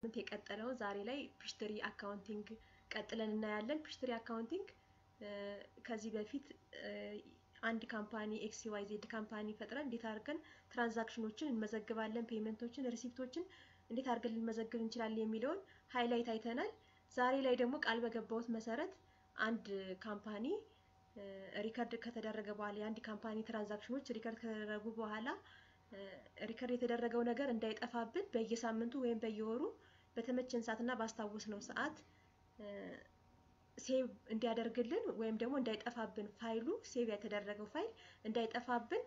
ምን ተቀጠለው ዛሬ ላይ ፒሽትሪ አካውንቲንግ ቀጥለን እናያለን ፒሽትሪ አካውንቲንግ ከዚህ በፊት አንድ ካምፓኒ XYZ ካምፓኒ ፈጥረን እንዴት አድርገን ትራንዛክሽኖችን እንመዘግባለን ፔመንቶችን ሪሲፕቶችን እንዴት አድርገን ልንመዘግብ እንችላለን የሚለውን ሃይላይት አይተናል ዛሬ ላይ ደግሞ ቃል በገባውት መሰረት አንድ ካምፓኒ ሪከርድ ከተደረገ በኋላ አንድ ካምፓኒ ትራንዛክሽኖች ሪከርድ ከተደረጉ በኋላ ሪከርድ የተደረገው ነገር እንዳይጠፋብን በየሳምንቱ ወይም በየወሩ በተመቸን ሰዓትና ባስታወስነው ሰዓት ሴቭ እንዲያደርግልን ወይም ደግሞ እንዳይጠፋብን ፋይሉ ሴቭ የተደረገው ፋይል እንዳይጠፋብን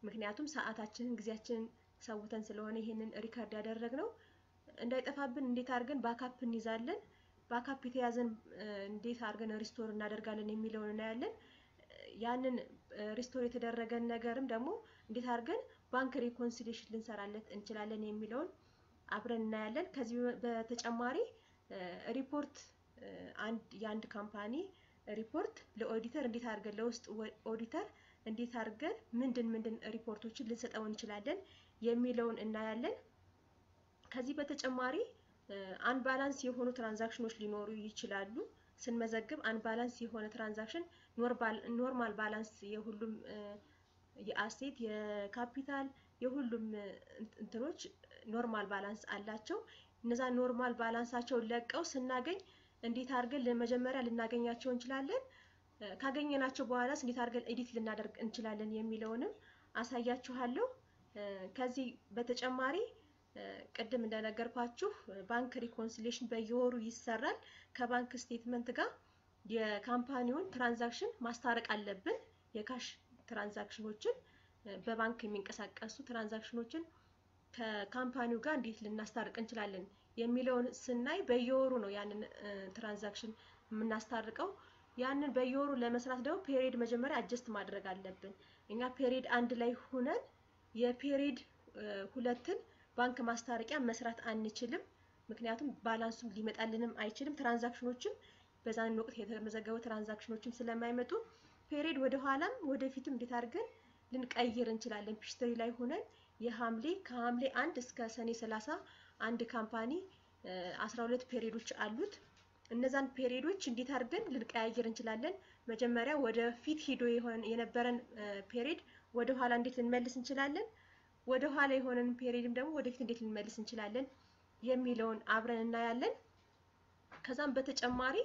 ምክንያቱም ሰዓታችንን ግዚያችንን ሰውተን ስለሆነ ይሄንን ሪከርድ ያደረግነው እንዳይጠፋብን እንዴት አድርገን ባክአፕ እንይዛለን ባክአፕ የተያዘን እንዴት አድርገን ሪስቶር እናደርጋለን የሚለውን እናያለን ያንን ሪስቶር የተደረገን ነገርም ደግሞ እንዴት አድርገን ባንክ ሪኮንሲሊየሽን ልንሰራለት እንችላለን የሚለውን አብረን እናያለን ከዚህ በተጨማሪ ሪፖርት የአንድ ካምፓኒ ሪፖርት ለኦዲተር እንዴት አድርገን ለውስጥ ኦዲተር እንዴት አድርገን ምንድን ሪፖርቶችን ልንሰጠው እንችላለን የሚለውን እናያለን ከዚህ በተጨማሪ አንባላንስ የሆኑ ትራንዛክሽኖች ሊኖሩ ይችላሉ ስንመዘግብ አንባላንስ የሆነ ትራንዛክሽን ኖርማል ባላንስ የሁሉም የአሴት የካፒታል የሁሉም እንትኖች ኖርማል ባላንስ አላቸው እነዛ ኖርማል ባላንሳቸው ለቀው ስናገኝ እንዴት አድርገን ለመጀመሪያ ልናገኛቸው እንችላለን ካገኘናቸው በኋላስ እንዴት አድርገን ኤዲት ልናደርግ እንችላለን የሚለውንም አሳያችኋለሁ ከዚህ በተጨማሪ ቀደም እንደነገርኳችሁ ባንክ ሪኮንሲሊየሽን በየወሩ ይሰራል ከባንክ ስቴትመንት ጋር የካምፓኒውን ትራንዛክሽን ማስታረቅ አለብን የካሽ ትራንዛክሽኖችን በባንክ የሚንቀሳቀሱ ትራንዛክሽኖችን ከካምፓኒው ጋር እንዴት ልናስታርቅ እንችላለን የሚለውን ስናይ በየወሩ ነው ያንን ትራንዛክሽን የምናስታርቀው ያንን በየወሩ ለመስራት ደግሞ ፔሪድ መጀመሪያ አጀስት ማድረግ አለብን እኛ ፔሪድ አንድ ላይ ሆነን የፔሪድ ሁለትን ባንክ ማስታረቂያ መስራት አንችልም ምክንያቱም ባላንሱም ሊመጣልንም አይችልም ትራንዛክሽኖችም በዛን ወቅት የተመዘገቡ ትራንዛክሽኖችም ስለማይመጡ ፔሪድ ወደ ኋላም ወደፊትም እንዴት አድርገን ልንቀይር እንችላለን ፒሽትሪ ላይ ሆነን ከሐምሌ 1 እስከ ሰኔ 30 አንድ ካምፓኒ 12 ፔሪዶች አሉት እነዛን ፔሪዶች እንዴት አድርገን ልንቀያየር እንችላለን መጀመሪያ ወደ ፊት ሄዶ የነበረን ፔሪድ ወደ ኋላ እንዴት ልንመልስ እንችላለን ወደ ኋላ የሆነን ፔሪድም ደግሞ ወደፊት እንዴት ልንመልስ እንችላለን የሚለውን አብረን እናያለን ከዛም በተጨማሪ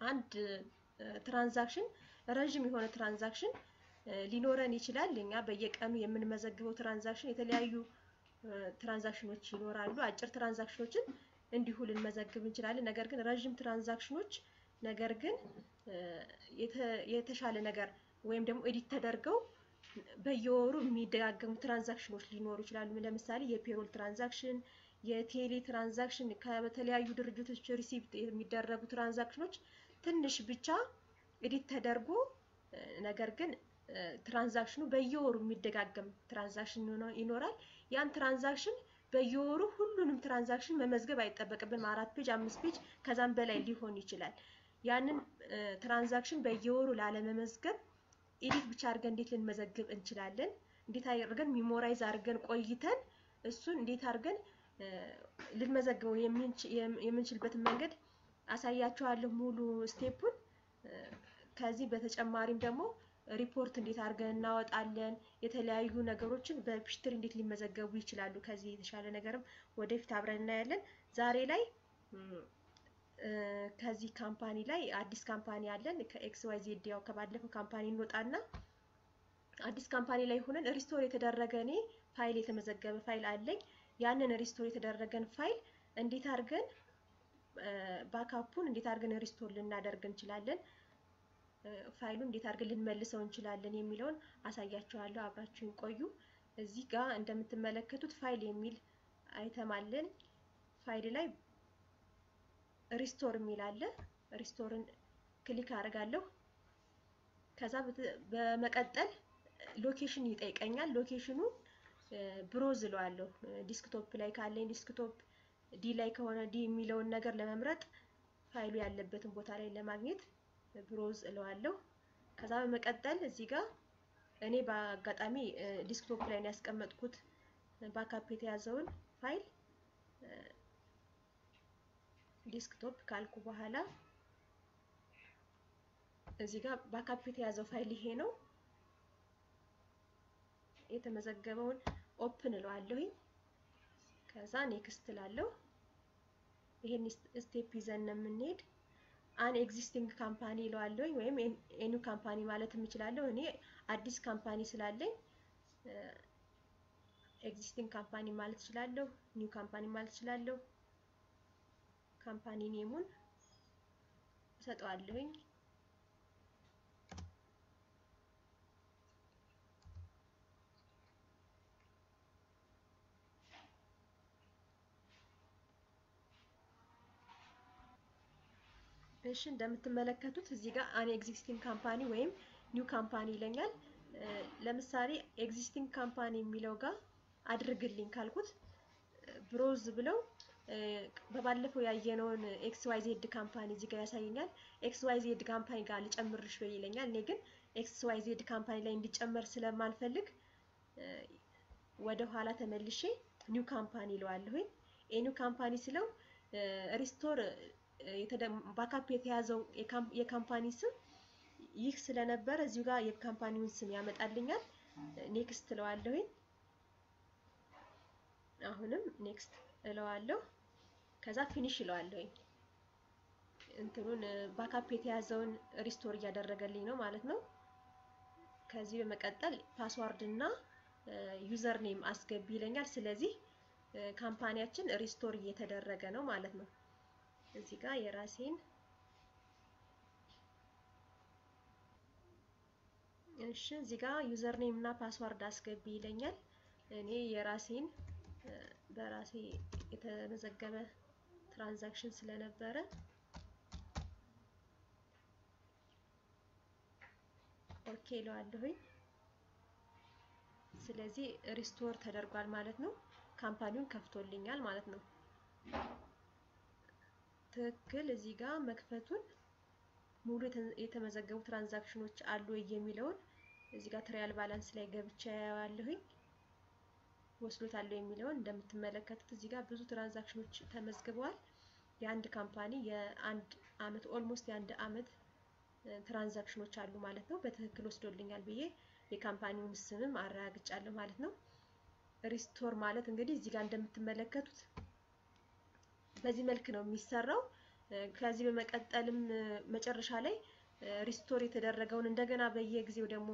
አንድ ትራንዛክሽን ረጅም የሆነ ትራንዛክሽን ሊኖረን ይችላል ለኛ በየቀኑ የምንመዘግበው ትራንዛክሽን የተለያዩ ትራንዛክሽኖች ይኖራሉ አጭር ትራንዛክሽኖችን እንዲሁ ልንመዘግብ እንችላለን ነገር ግን ረጅም ትራንዛክሽኖች ነገር ግን የተሻለ ነገር ወይም ደግሞ ኤዲት ተደርገው በየወሩ የሚደጋገሙ ትራንዛክሽኖች ሊኖሩ ይችላሉ ለምሳሌ የፔሮል ትራንዛክሽን የቴሌ ትራንዛክሽን ከተለያዩ ድርጅቶች ሪሲፕት የሚደረጉ ትራንዛክሽኖች ትንሽ ብቻ ኤዲት ተደርጎ ነገር ግን ትራንዛክሽኑ በየወሩ የሚደጋገም ትራንዛክሽን ይኖራል ያን ትራንዛክሽን በየወሩ ሁሉንም ትራንዛክሽን መመዝገብ አይጠበቅብን 4 ፔጅ 5 ፔጅ ከዛም በላይ ሊሆን ይችላል ያንን ትራንዛክሽን በየወሩ ለመመዝገብ ኤዲት ብቻ አድርገን እንዴት ልንመዘግብ እንችላለን እንዴት አድርገን ሚሞራይዝ አድርገን ቆይተን እሱን እንዴት አድርገን ልንመዘግበው የምንችልበት መንገድ አሳያችኋለሁ ሙሉ ስቴፑን ከዚህ በተጨማሪም ደግሞ ሪፖርት እንዴት አድርገን እናወጣለን የተለያዩ ነገሮችን በፒሽትሪ እንዴት ሊመዘገቡ ይችላሉ ከዚህ የተሻለ ነገርም ወደፊት አብረን እናያለን ዛሬ ላይ ከዚህ ካምፓኒ ላይ አዲስ ካምፓኒ አለን ከXYZ ያው ከባለፈው ካምፓኒ እንወጣና አዲስ ካምፓኒ ላይ ሆነን ሪስቶር የተደረገ ፋይል የተመዘገበ ፋይል አለኝ ያንን ሪስቶር የተደረገን ፋይል እንዴት አድርገን ባክአፑን እንዴት አድርገን ሪስቶር ልናደርግ እንችላለን ፋይሉን እንዴት አድርገን ልንመልሰው እንችላለን የሚለውን አሳያችኋለሁ አብራችሁን ቆዩ እዚህ ጋር እንደምትመለከቱት ፋይል የሚል አይተም አለን ፋይል ላይ ሪስቶር የሚል አለ ሪስቶርን ክሊክ አደርጋለሁ ከዛ በመቀጠል ሎኬሽን ይጠይቀኛል ሎኬሽኑ ብሮዝ እለዋለሁ ዲስክቶፕ ላይ ካለኝ ዲስክቶፕ ዲ ላይ ከሆነ ዲ የሚለውን ነገር ለመምረጥ ፋይሉ ያለበትን ቦታ ላይ ለማግኘት ብሮዝ እለዋለሁ ከዛ በመቀጠል እዚህ ጋር እኔ በአጋጣሚ ዲስክቶፕ ላይ ያስቀመጥኩት ባክአፕ የተያዘውን ፋይል ዲስክቶፕ ካልኩ በኋላ እዚህ ጋር ባካፕ የተያዘው ፋይል ይሄ ነው። የተመዘገበውን ኦፕን እለዋለሁ። ከዛ ኔክስት እላለሁ። ይሄን ስቴፕ ይዘን ነው የምንሄድ። አን ኤግዚስቲንግ ካምፓኒ እለዋለሁ ወይም ኒው ካምፓኒ ማለት እችላለሁ። እኔ አዲስ ካምፓኒ ስላለኝ ኤግዚስቲንግ ካምፓኒ ማለት እችላለሁ፣ ኒው ካምፓኒ ማለት እችላለሁ። ካምፓኒ ኔሙን እሰጠዋለሁኝ። እሺ እንደምትመለከቱት እዚህ ጋር አን ኤግዚስቲንግ ካምፓኒ ወይም ኒው ካምፓኒ ይለኛል። ለምሳሌ ኤግዚስቲንግ ካምፓኒ የሚለው ጋር አድርግልኝ ካልኩት ብሮዝ ብለው በባለፈው ያየነውን ኤክስ ዋይ ዜድ ካምፓኒ እዚህ ጋር ያሳየኛል። ኤክስ ዋይ ዜድ ካምፓኒ ጋር ልጨምርሽ ወይ ይለኛል። እኔ ግን ኤክስ ዋይ ዜድ ካምፓኒ ላይ እንዲጨመር ስለማልፈልግ ወደ ኋላ ተመልሼ ኒው ካምፓኒ እለዋለሁኝ። ኒው ካምፓኒ ስለው ሪስቶር ባካፕ የተያዘው የካምፓኒ ስም ይህ ስለነበረ እዚሁ ጋር የካምፓኒውን ስም ያመጣልኛል። ኔክስት እለዋለሁኝ። አሁንም ኔክስት እለዋለሁ። ከዛ ፊኒሽ እለዋለሁኝ። እንትኑን ባካፕ የተያዘውን ሪስቶር እያደረገልኝ ነው ማለት ነው። ከዚህ በመቀጠል ፓስዋርድ እና ዩዘር ኔም አስገቢ ይለኛል። ስለዚህ ካምፓኒያችን ሪስቶር እየተደረገ ነው ማለት ነው። እዚህ ጋር የራሴን እዚህ ጋር ዩዘር ኔም እና ፓስዋርድ አስገቢ ይለኛል። እኔ የራሴን በራሴ የተመዘገበ ትራንዛክሽን ስለነበረ ኦኬ እለዋለሁኝ። ስለዚህ ሪስቶር ተደርጓል ማለት ነው። ካምፓኒውን ከፍቶልኛል ማለት ነው። ትክክል እዚህ ጋር መክፈቱን ሙሉ የተመዘገቡ ትራንዛክሽኖች አሉ የሚለውን እዚህ ጋር ትራያል ባላንስ ላይ ገብቼ ያያለሁኝ። ወስዶታል የሚለውን እንደምትመለከቱት እዚህ ጋር ብዙ ትራንዛክሽኖች ተመዝግበዋል። የአንድ ካምፓኒ የአንድ አመት ኦልሞስት የአንድ አመት ትራንዛክሽኖች አሉ ማለት ነው። በትክክል ወስዶልኛል ብዬ የካምፓኒውን ስምም አረጋግጫለሁ ማለት ነው። ሪስቶር ማለት እንግዲህ እዚህ ጋር እንደምትመለከቱት በዚህ መልክ ነው የሚሰራው። ከዚህ በመቀጠልም መጨረሻ ላይ ሪስቶር የተደረገውን እንደገና በየጊዜው ደግሞ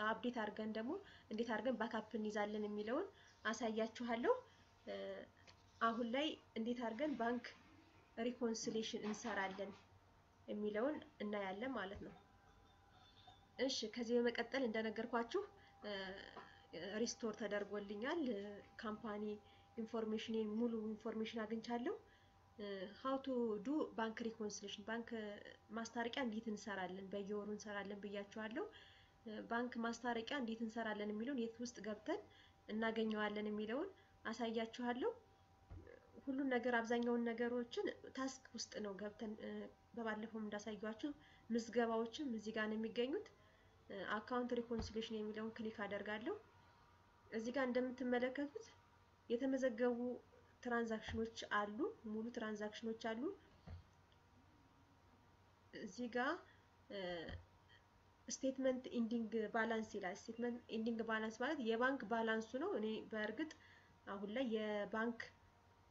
አፕዴት አድርገን ደግሞ እንዴት አድርገን ባካፕ እንይዛለን የሚለውን አሳያችኋለሁ። አሁን ላይ እንዴት አድርገን ባንክ ሪኮንሲሌሽን እንሰራለን የሚለውን እናያለን ማለት ነው። እሺ ከዚህ በመቀጠል እንደነገርኳችሁ ሪስቶር ተደርጎልኛል። ካምፓኒ ኢንፎርሜሽን ሙሉ ኢንፎርሜሽን አግኝቻለሁ። ሃው ቱ ዱ ባንክ ሪኮንሲሌሽን ባንክ ማስታረቂያ እንዴት እንሰራለን በየወሩ እንሰራለን ብያችኋለሁ። ባንክ ማስታረቂያ እንዴት እንሰራለን የሚለውን የት ውስጥ ገብተን እናገኘዋለን የሚለውን አሳያችኋለሁ። ሁሉም ነገር አብዛኛውን ነገሮችን ታስክ ውስጥ ነው ገብተን በባለፈውም እንዳሳያችሁ ምዝገባዎችም እዚህ ጋር ነው የሚገኙት። አካውንት ሪኮንሲሌሽን የሚለውን ክሊክ አደርጋለሁ። እዚህ ጋር እንደምትመለከቱት የተመዘገቡ ትራንዛክሽኖች አሉ፣ ሙሉ ትራንዛክሽኖች አሉ። እዚህ ጋር ስቴትመንት ኢንዲንግ ባላንስ ይላል። ስቴትመንት ኢንዲንግ ባላንስ ማለት የባንክ ባላንሱ ነው። እኔ በእርግጥ አሁን ላይ የባንክ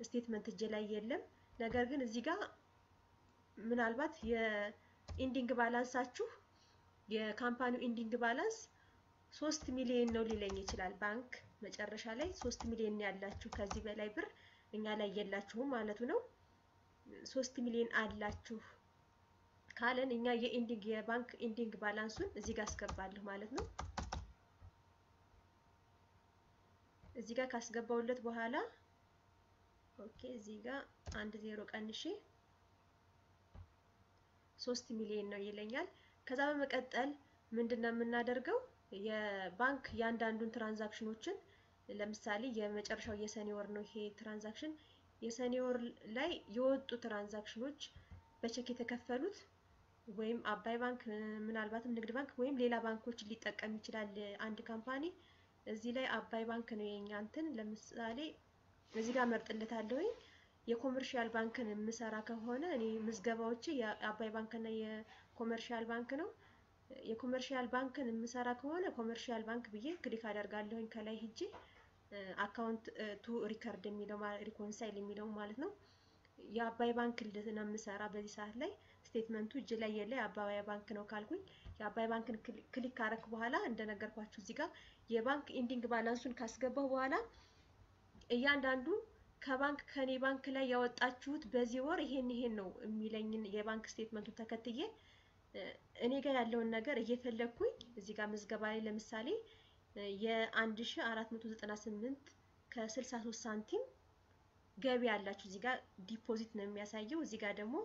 ስቴትመንት እጄ ላይ የለም። ነገር ግን እዚህ ጋር ምናልባት የኢንዲንግ ባላንሳችሁ የካምፓኒው ኢንዲንግ ባላንስ 3 ሚሊዮን ነው ሊለኝ ይችላል። ባንክ መጨረሻ ላይ 3 ሚሊዮን ያላችሁ ከዚህ በላይ ብር እኛ ላይ የላችሁም ማለቱ ነው። 3 ሚሊዮን አላችሁ ካለን እኛ የባንክ ኢንዲንግ ባላንሱን እዚህ ጋር አስገባለሁ ማለት ነው። እዚህ ጋር ካስገባውለት በኋላ ኦኬ እዚህ ጋር 10 ቀንሼ 3 ሚሊዮን ነው ይለኛል። ከዛ በመቀጠል ምንድነው የምናደርገው? የባንክ ያንዳንዱን ትራንዛክሽኖችን ለምሳሌ የመጨረሻው የሰኔ ወር ነው ይሄ ትራንዛክሽን። የሰኔ ወር ላይ የወጡ ትራንዛክሽኖች በቼክ የተከፈሉት ወይም አባይ ባንክ ምናልባትም ንግድ ባንክ ወይም ሌላ ባንኮች ሊጠቀም ይችላል አንድ ካምፓኒ። እዚህ ላይ አባይ ባንክ ነው የኛ እንትን ለምሳሌ እዚህ ጋር መርጥለታለሁ። የኮመርሻል ባንክን የምሰራ ከሆነ እኔ ምዝገባዎቼ የአባይ ባንክና የኮመርሻል ባንክ ነው። የኮመርሻል ባንክን የምሰራ ከሆነ ኮመርሻል ባንክ ብዬ ክሊክ አደርጋለሁኝ ከላይ ሂጄ አካውንት ቱ ሪከርድ የሚለው ሪኮንሳይል የሚለው ማለት ነው። የአባይ ባንክ ነው የምሰራ በዚህ ሰዓት ላይ ስቴትመንቱ እጅ ላይ የለ የአባይ ባንክ ነው ካልኩኝ የአባይ ባንክን ክሊክ ካረክ በኋላ እንደነገርኳችሁ እዚህ ጋር የባንክ ኢንዲንግ ባላንሱን ካስገባው በኋላ እያንዳንዱ ከባንክ ከኔ ባንክ ላይ ያወጣችሁት በዚህ ወር ይሄን ነው የሚለኝን የባንክ ስቴትመንቱን ተከትዬ እኔ ጋር ያለውን ነገር እየፈለኩኝ እዚህ ጋር ምዝገባ ላይ ለምሳሌ የ1498 ከ63 ሳንቲም ገቢ ያላችሁ እዚህ ጋር ዲፖዚት ነው የሚያሳየው። እዚህ ጋር ደግሞ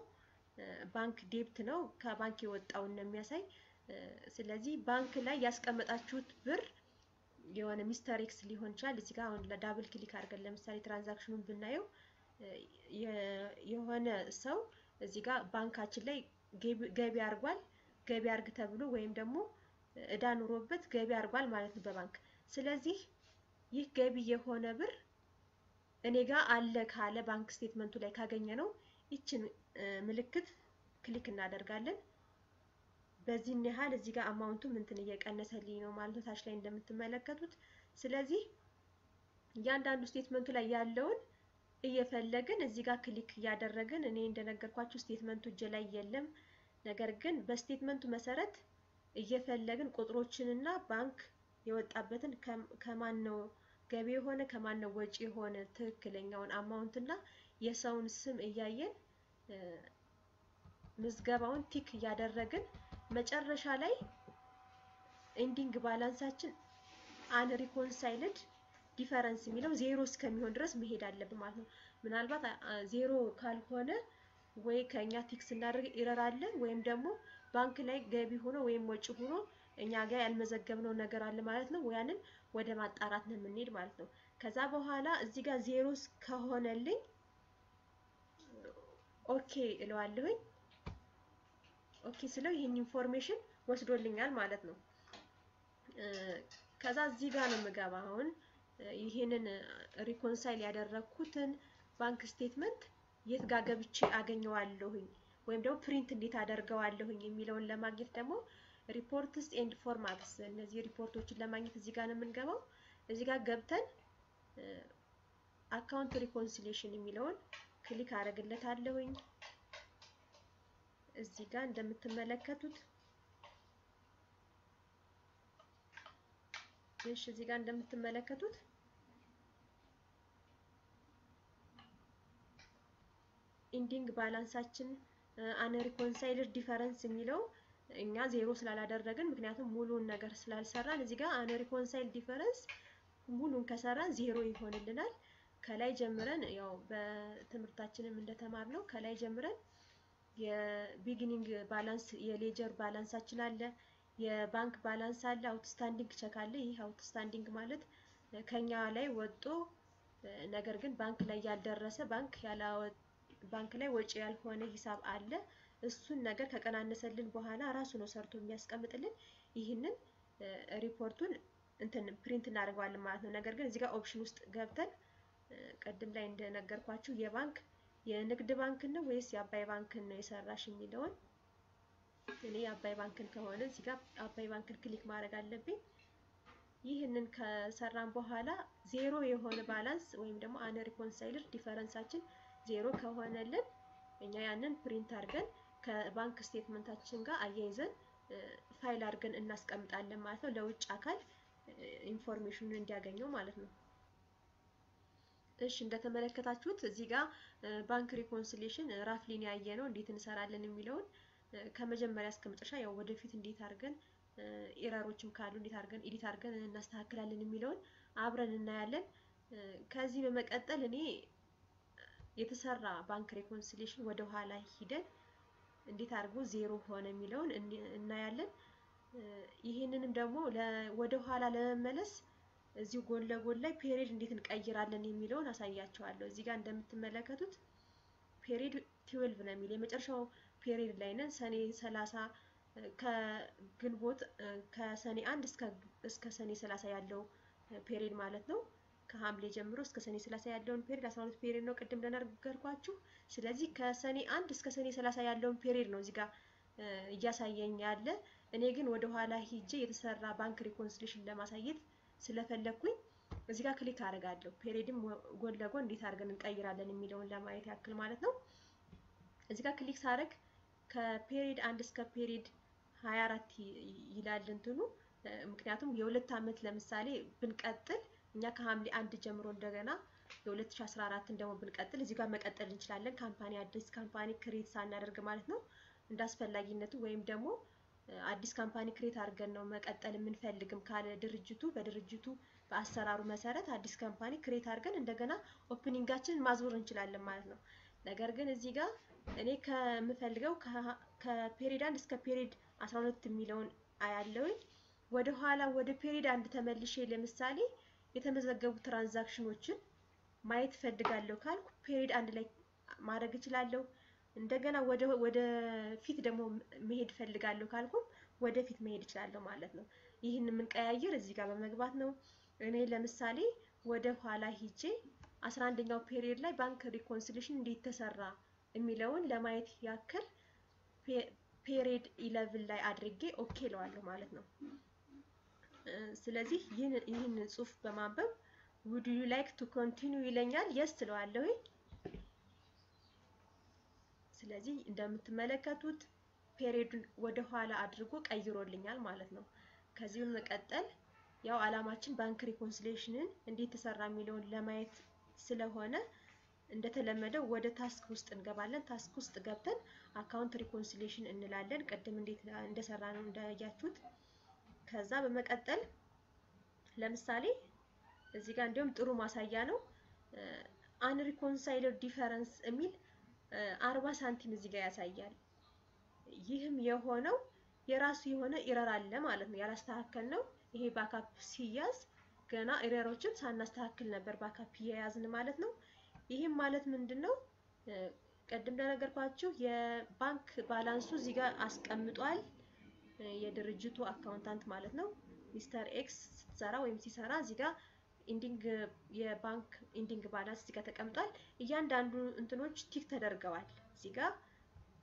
ባንክ ዴብት ነው ከባንክ የወጣውን ነው የሚያሳይ። ስለዚህ ባንክ ላይ ያስቀመጣችሁት ብር የሆነ ሚስተር ኤክስ ሊሆን ይችላል። እዚህ ጋር አሁን ለዳብል ክሊክ አድርገን ለምሳሌ ትራንዛክሽኑን ብናየው የሆነ ሰው እዚህ ጋር ባንካችን ላይ ገቢ አርጓል ገቢ አርግ ተብሎ ወይም ደግሞ እዳ ኑሮበት ገቢ አርጓል ማለት ነው በባንክ። ስለዚህ ይህ ገቢ የሆነ ብር እኔ ጋር አለ ካለ ባንክ ስቴትመንቱ ላይ ካገኘ ነው ይችን ምልክት ክሊክ እናደርጋለን። በዚህ ያህል እዚህ ጋር አማውንቱ እንትን እየቀነሰልኝ ነው ማለት ነው ታች ላይ እንደምትመለከቱት። ስለዚህ እያንዳንዱ ስቴትመንቱ ላይ ያለውን እየፈለግን እዚህ ጋር ክሊክ እያደረግን እኔ እንደነገርኳችሁ ስቴትመንቱ እጅ ላይ የለም። ነገር ግን በስቴትመንቱ መሰረት እየፈለግን ቁጥሮችንና ባንክ የወጣበትን ከማን ነው ገቢ የሆነ ከማን ነው ወጪ የሆነ ትክክለኛውን አማውንትና የሰውን ስም እያየን ምዝገባውን ቲክ እያደረግን መጨረሻ ላይ ኤንዲንግ ባላንሳችን አንሪኮንሳይልድ ዲፈረንስ የሚለው ዜሮ እስከሚሆን ድረስ መሄድ አለብን ማለት ነው። ምናልባት ዜሮ ካልሆነ ወይ ከኛ ቲክ ስናደርግ ኢረር አለ ወይም ደግሞ ባንክ ላይ ገቢ ሆኖ ወይም ወጪ ሆኖ እኛ ጋር ያልመዘገብነው ነገር አለ ማለት ነው። ያንን ወደ ማጣራት ነው የምንሄድ ማለት ነው። ከዛ በኋላ እዚህ ጋር ዜሮ ከሆነልኝ ኦኬ እለዋለሁኝ። ኦኬ ስለው ይሄን ኢንፎርሜሽን ወስዶልኛል ማለት ነው። ከዛ እዚህ ጋር ነው የምገባ አሁን ይሄንን ሪኮንሳይል ያደረኩትን ባንክ ስቴትመንት የት ጋር ገብቼ አገኘዋለሁኝ ወይም ደግሞ ፕሪንት እንዴት አደርገዋለሁኝ የሚለውን ለማግኘት ደግሞ ሪፖርትስ ኤንድ ፎርማትስ እነዚህ ሪፖርቶችን ለማግኘት እዚህ ጋር ነው የምንገባው። እዚህ ጋር ገብተን አካውንት ሪኮንሲሊዬሽን የሚለውን ክሊክ አደርግለታለሁኝ። እዚህ ጋር እንደምትመለከቱት እዚህ ጋር እንደምትመለከቱት ኢንዲንግ ባላንሳችን አንሪኮንሳይልድ ዲፈረንስ የሚለው እኛ ዜሮ ስላላደረግን ምክንያቱም ሙሉን ነገር ስላልሰራን እዚህ ጋር አንሪኮንሳይልድ ዲፈረንስ ሙሉን ከሰራን ዜሮ ይሆንልናል። ከላይ ጀምረን ያው በትምህርታችንም እንደተማርነው ከላይ ጀምረን የቢጊኒንግ ባላንስ የሌጀር ባላንሳችን አለ፣ የባንክ ባላንስ አለ፣ አውትስታንዲንግ ቼክ አለ። ይህ አውትስታንዲንግ ማለት ከኛ ላይ ወጦ ነገር ግን ባንክ ላይ ያልደረሰ ባንክ ላይ ወጪ ያልሆነ ሂሳብ አለ። እሱን ነገር ከቀናነሰልን በኋላ ራሱ ነው ሰርቶ የሚያስቀምጥልን። ይህንን ሪፖርቱን እንትን ፕሪንት እናደርገዋለን ማለት ነው። ነገር ግን እዚህ ጋር ኦፕሽን ውስጥ ገብተን ቀድም ላይ እንደነገርኳችሁ የባንክ የንግድ ባንክ ነው ወይስ የአባይ ባንክን ነው የሰራሽ የሚለውን እኔ የአባይ ባንክን ከሆነ እዚህ ጋር አባይ ባንክን ክሊክ ማድረግ አለብኝ። ይህንን ከሰራን በኋላ ዜሮ የሆነ ባላንስ ወይም ደግሞ አንሪኮንሳይልድ ዲፈረንሳችን ዜሮ ከሆነልን እኛ ያንን ፕሪንት አድርገን ከባንክ ስቴትመንታችን ጋር አያይዘን ፋይል አድርገን እናስቀምጣለን ማለት ነው፣ ለውጭ አካል ኢንፎርሜሽኑን እንዲያገኘው ማለት ነው። እሺ እንደተመለከታችሁት እዚህ ጋር ባንክ ሪኮንሲሊዬሽን ራፍሊን ያየ ነው እንዴት እንሰራለን የሚለውን ከመጀመሪያ እስከ መጨረሻ ያው ወደፊት እንዴት አድርገን ኤረሮችም ካሉ እንዴት አድርገን ኤዲት አድርገን እናስተካክላለን የሚለውን አብረን እናያለን። ከዚህ በመቀጠል እኔ የተሰራ ባንክ ሪኮንሲሊዬሽን ወደ ኋላ ሂደን እንዴት አድርጎ ዜሮ ሆነ የሚለውን እናያለን። ይሄንንም ደግሞ ወደ ኋላ ለመመለስ እዚህ ጎን ለጎን ላይ ፔሪድ እንዴት እንቀይራለን የሚለውን አሳያቸዋለሁ። እዚህ ጋር እንደምትመለከቱት ፔሪድ 12 ነው የሚለው የመጨረሻው ፔሪድ ላይ ነን። ሰኔ 30 ከግንቦት ከሰኔ 1 እስከ ሰኔ 30 ያለው ፔሪድ ማለት ነው። ከሐምሌ ጀምሮ እስከ ሰኔ 30 ያለውን ፔሪድ 12 ፔሪድ ነው ቅድም እንደነገርኳችሁ። ስለዚህ ከሰኔ 1 እስከ ሰኔ 30 ያለውን ፔሪድ ነው እዚህ ጋር እያሳየኝ ያለ። እኔ ግን ወደ ኋላ ሂጄ የተሰራ ባንክ ሪኮንሲሊየሽን ለማሳየት ስለፈለኩኝ እዚህ ጋር ክሊክ አደርጋለሁ። ፔሪድም ጎን ለጎን እንዴት አድርገን እንቀይራለን የሚለውን ለማየት ያክል ማለት ነው። እዚህ ጋር ክሊክ ሳደርግ ከፔሪድ 1 እስከ ፔሪድ 24 ይላል እንትኑ። ምክንያቱም የሁለት ዓመት ለምሳሌ ብንቀጥል እኛ ከሐምሌ 1 ጀምሮ እንደገና የ2014 ደግሞ ብንቀጥል እዚህ ጋር መቀጠል እንችላለን። ካምፓኒ አዲስ ካምፓኒ ክሬት ሳናደርግ ማለት ነው። እንዳስፈላጊነቱ ወይም ደግሞ አዲስ ካምፓኒ ክሬት አድርገን ነው መቀጠል የምንፈልግም ካለ ድርጅቱ በድርጅቱ በአሰራሩ መሰረት አዲስ ካምፓኒ ክሬት አድርገን እንደገና ኦፕኒንጋችንን ማዝወር እንችላለን ማለት ነው። ነገር ግን እዚህ ጋር እኔ ከምፈልገው ከፔሪድ 1 እስከ ፔሪድ 12 የሚለውን አያለውኝ። ወደ ኋላ ወደ ፔሪድ 1 ተመልሼ ለምሳሌ የተመዘገቡ ትራንዛክሽኖችን ማየት ፈልጋለሁ ካልኩ ፔሪድ 1 ላይ ማድረግ እችላለሁ። እንደገና ወደ ፊት ደግሞ መሄድ ፈልጋለሁ ካልኩም ወደ ፊት መሄድ እችላለሁ ማለት ነው። ይህን የምንቀያየር እዚህ ጋር በመግባት ነው። እኔ ለምሳሌ ወደ ኋላ ሂጄ 11ኛው ፔሪድ ላይ ባንክ ሪኮንሲሊየሽን እንዴት ተሰራ የሚለውን ለማየት ያክል ፔሪድ 11 ላይ አድርጌ ኦኬ እለዋለሁ ማለት ነው። ስለዚህ ይህን ጽሑፍ በማንበብ would you like to continue ይለኛል። yes እለዋለሁ። ስለዚህ እንደምትመለከቱት ፔሪዱን ወደ ኋላ አድርጎ ቀይሮልኛል ማለት ነው። ከዚህ በመቀጠል ያው አላማችን ባንክ ሪኮንሲሊየሽንን እንዴት ተሰራ የሚለውን ለማየት ስለሆነ እንደተለመደው ወደ ታስክ ውስጥ እንገባለን። ታስክ ውስጥ ገብተን አካውንት ሪኮንሲሊየሽን እንላለን። ቅድም እንዴት እንደሰራ ነው እንዳያችሁት። ከዛ በመቀጠል ለምሳሌ እዚህ ጋር እንዲሁም ጥሩ ማሳያ ነው። አንሪኮንሳይልድ ዲፈረንስ የሚል 40 ሳንቲም እዚህ ጋር ያሳያል። ይህም የሆነው የራሱ የሆነ ኢረር አለ ማለት ነው። ያላስተካከል ነው። ይሄ ባካፕ ሲያዝ ገና ኢረሮችን ሳናስተካክል ነበር ባካፕ የያዝን ማለት ነው። ይህም ማለት ምንድነው? ቀደም እንደነገርኳችሁ የባንክ ባላንሱ እዚህ ጋር አስቀምጧል። የድርጅቱ አካውንታንት ማለት ነው ሚስተር ኤክስ ሲሰራ ወይም ሲሰራ እዚህ ጋር ኢንዲንግ የባንክ ኢንዲንግ ባላንስ እዚህ ጋር ተቀምጧል። እያንዳንዱ እንትኖች ቲክ ተደርገዋል። እዚህ ጋር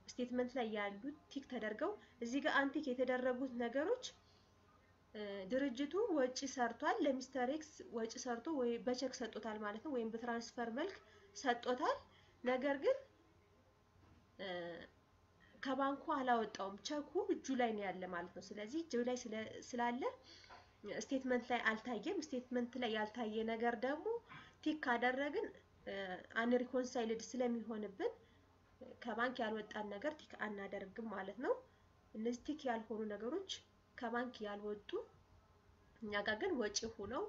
ስቴትመንት ላይ ያሉት ቲክ ተደርገው እዚህ ጋር አንቲክ የተደረጉት ነገሮች ድርጅቱ ወጪ ሰርቷል። ለሚስተር ኤክስ ወጪ ሰርቶ ወይ በቼክ ሰጥቶታል ማለት ነው፣ ወይም በትራንስፈር መልክ ሰጥቶታል። ነገር ግን ከባንኩ አላወጣውም። ቼኩ እጁ ላይ ነው ያለ ማለት ነው። ስለዚህ እጁ ላይ ስላለ ስቴትመንት ላይ አልታየም። ስቴትመንት ላይ ያልታየ ነገር ደግሞ ቲክ ካደረግን አንሪኮንሳይልድ ስለሚሆንብን ከባንክ ያልወጣን ነገር ቲክ አናደርግም ማለት ነው። እነዚህ ቲክ ያልሆኑ ነገሮች ከባንክ ያልወጡ እኛ ጋር ግን ወጪ ሆነው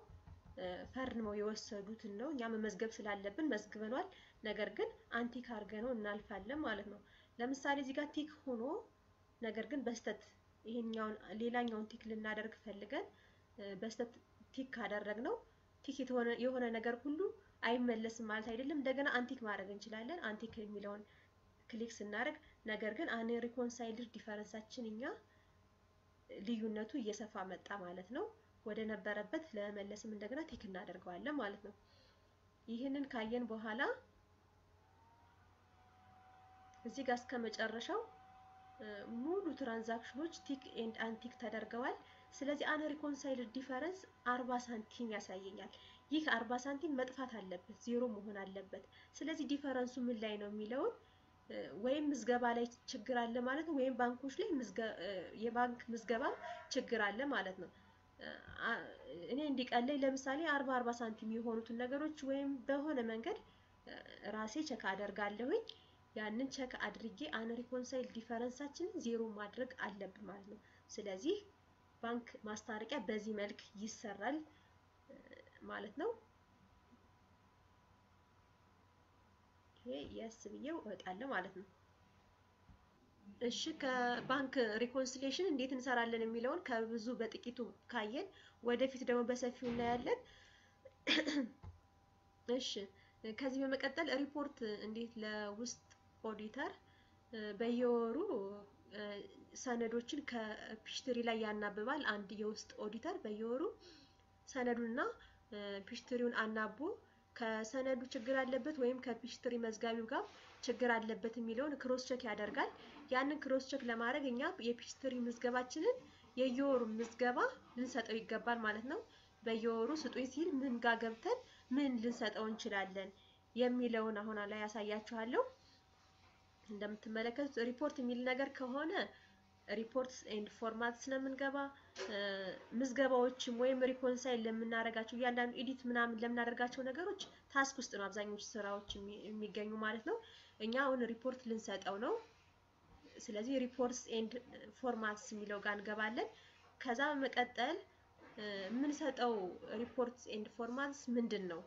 ፈርመው የወሰዱትን ነው እኛ መመዝገብ ስላለብን መዝግበናል። ነገር ግን አንቲክ አድርገነው እናልፋለን ማለት ነው። ለምሳሌ እዚህ ጋር ቲክ ሆኖ ነገር ግን በስተት ይሄኛውን ሌላኛውን ቲክ ልናደርግ ፈልገን በስተት ቲክ ካደረግነው ቲክ የሆነ ነገር ሁሉ አይመለስም ማለት አይደለም። እንደገና አንቲክ ማድረግ እንችላለን። አንቲክ የሚለውን ክሊክ ስናደርግ ነገር ግን አንሪኮንሳይልድ ዲፈረንሳችን እኛ ልዩነቱ እየሰፋ መጣ ማለት ነው። ወደ ነበረበት ለመመለስም እንደገና ቲክ እናደርገዋለን ማለት ነው። ይህንን ካየን በኋላ እዚህ ጋር እስከ መጨረሻው ሙሉ ትራንዛክሽኖች ቲክ ኤንድ አንቲክ ተደርገዋል። ስለዚህ አንሪኮንሳይልድ ዲፈረንስ 40 ሳንቲም ያሳየኛል። ይህ 40 ሳንቲም መጥፋት አለበት፣ ዜሮ መሆን አለበት። ስለዚህ ዲፈረንሱ ምን ላይ ነው የሚለውን ወይም ምዝገባ ላይ ችግር አለ ማለት ነው፣ ወይም ባንኮች ላይ የባንክ ምዝገባ ችግር አለ ማለት ነው። እኔ እንዲቀለኝ ለምሳሌ 40 ሳንቲም የሆኑትን ነገሮች ወይም በሆነ መንገድ ራሴ ቸክ አደርጋለሁኝ። ያንን ቸክ አድርጌ አንሪኮንሳይልድ ዲፈረንሳችንን ዜሮ ማድረግ አለብን ማለት ነው። ስለዚህ ባንክ ማስታረቂያ በዚህ መልክ ይሰራል ማለት ነው። ይሄ የስ ብዬው እወጣለሁ ማለት ነው። እሺ ከባንክ ሪኮንሲሊየሽን እንዴት እንሰራለን የሚለውን ከብዙ በጥቂቱ ካየን ወደፊት ደግሞ በሰፊው እናያለን። እሺ ከዚህ በመቀጠል ሪፖርት እንዴት ለውስጥ ኦዲተር በየወሩ ሰነዶችን ከፒሽትሪ ላይ ያናብባል። አንድ የውስጥ ኦዲተር በየወሩ ሰነዱንና ፒሽትሪውን አናቦ ከሰነዱ ችግር አለበት ወይም ከፒሽትሪ መዝጋቢው ጋር ችግር አለበት የሚለውን ክሮስ ቼክ ያደርጋል። ያንን ክሮስ ቼክ ለማድረግ እኛ የፒሽትሪ ምዝገባችንን የየወሩ ምዝገባ ልንሰጠው ይገባል ማለት ነው። በየወሩ ስጡኝ ሲል ምን ጋር ገብተን ምን ልንሰጠው እንችላለን የሚለውን አሁን ላይ ያሳያችኋለሁ። እንደምትመለከቱት ሪፖርት የሚል ነገር ከሆነ ሪፖርትስ ኤንድ ፎርማት ስለምንገባ ምዝገባዎችም ወይም ሪኮንሳይል ለምናደርጋቸው እያንዳንዱ ኤዲት ምናምን ለምናደርጋቸው ነገሮች ታስክ ውስጥ ነው አብዛኞቹ ስራዎች የሚገኙ ማለት ነው። እኛ አሁን ሪፖርት ልንሰጠው ነው። ስለዚህ ሪፖርትስ ኤንድ ፎርማትስ የሚለው ጋር እንገባለን። ከዛ በመቀጠል የምንሰጠው ሪፖርትስ ኤንድ ፎርማትስ ምንድነው?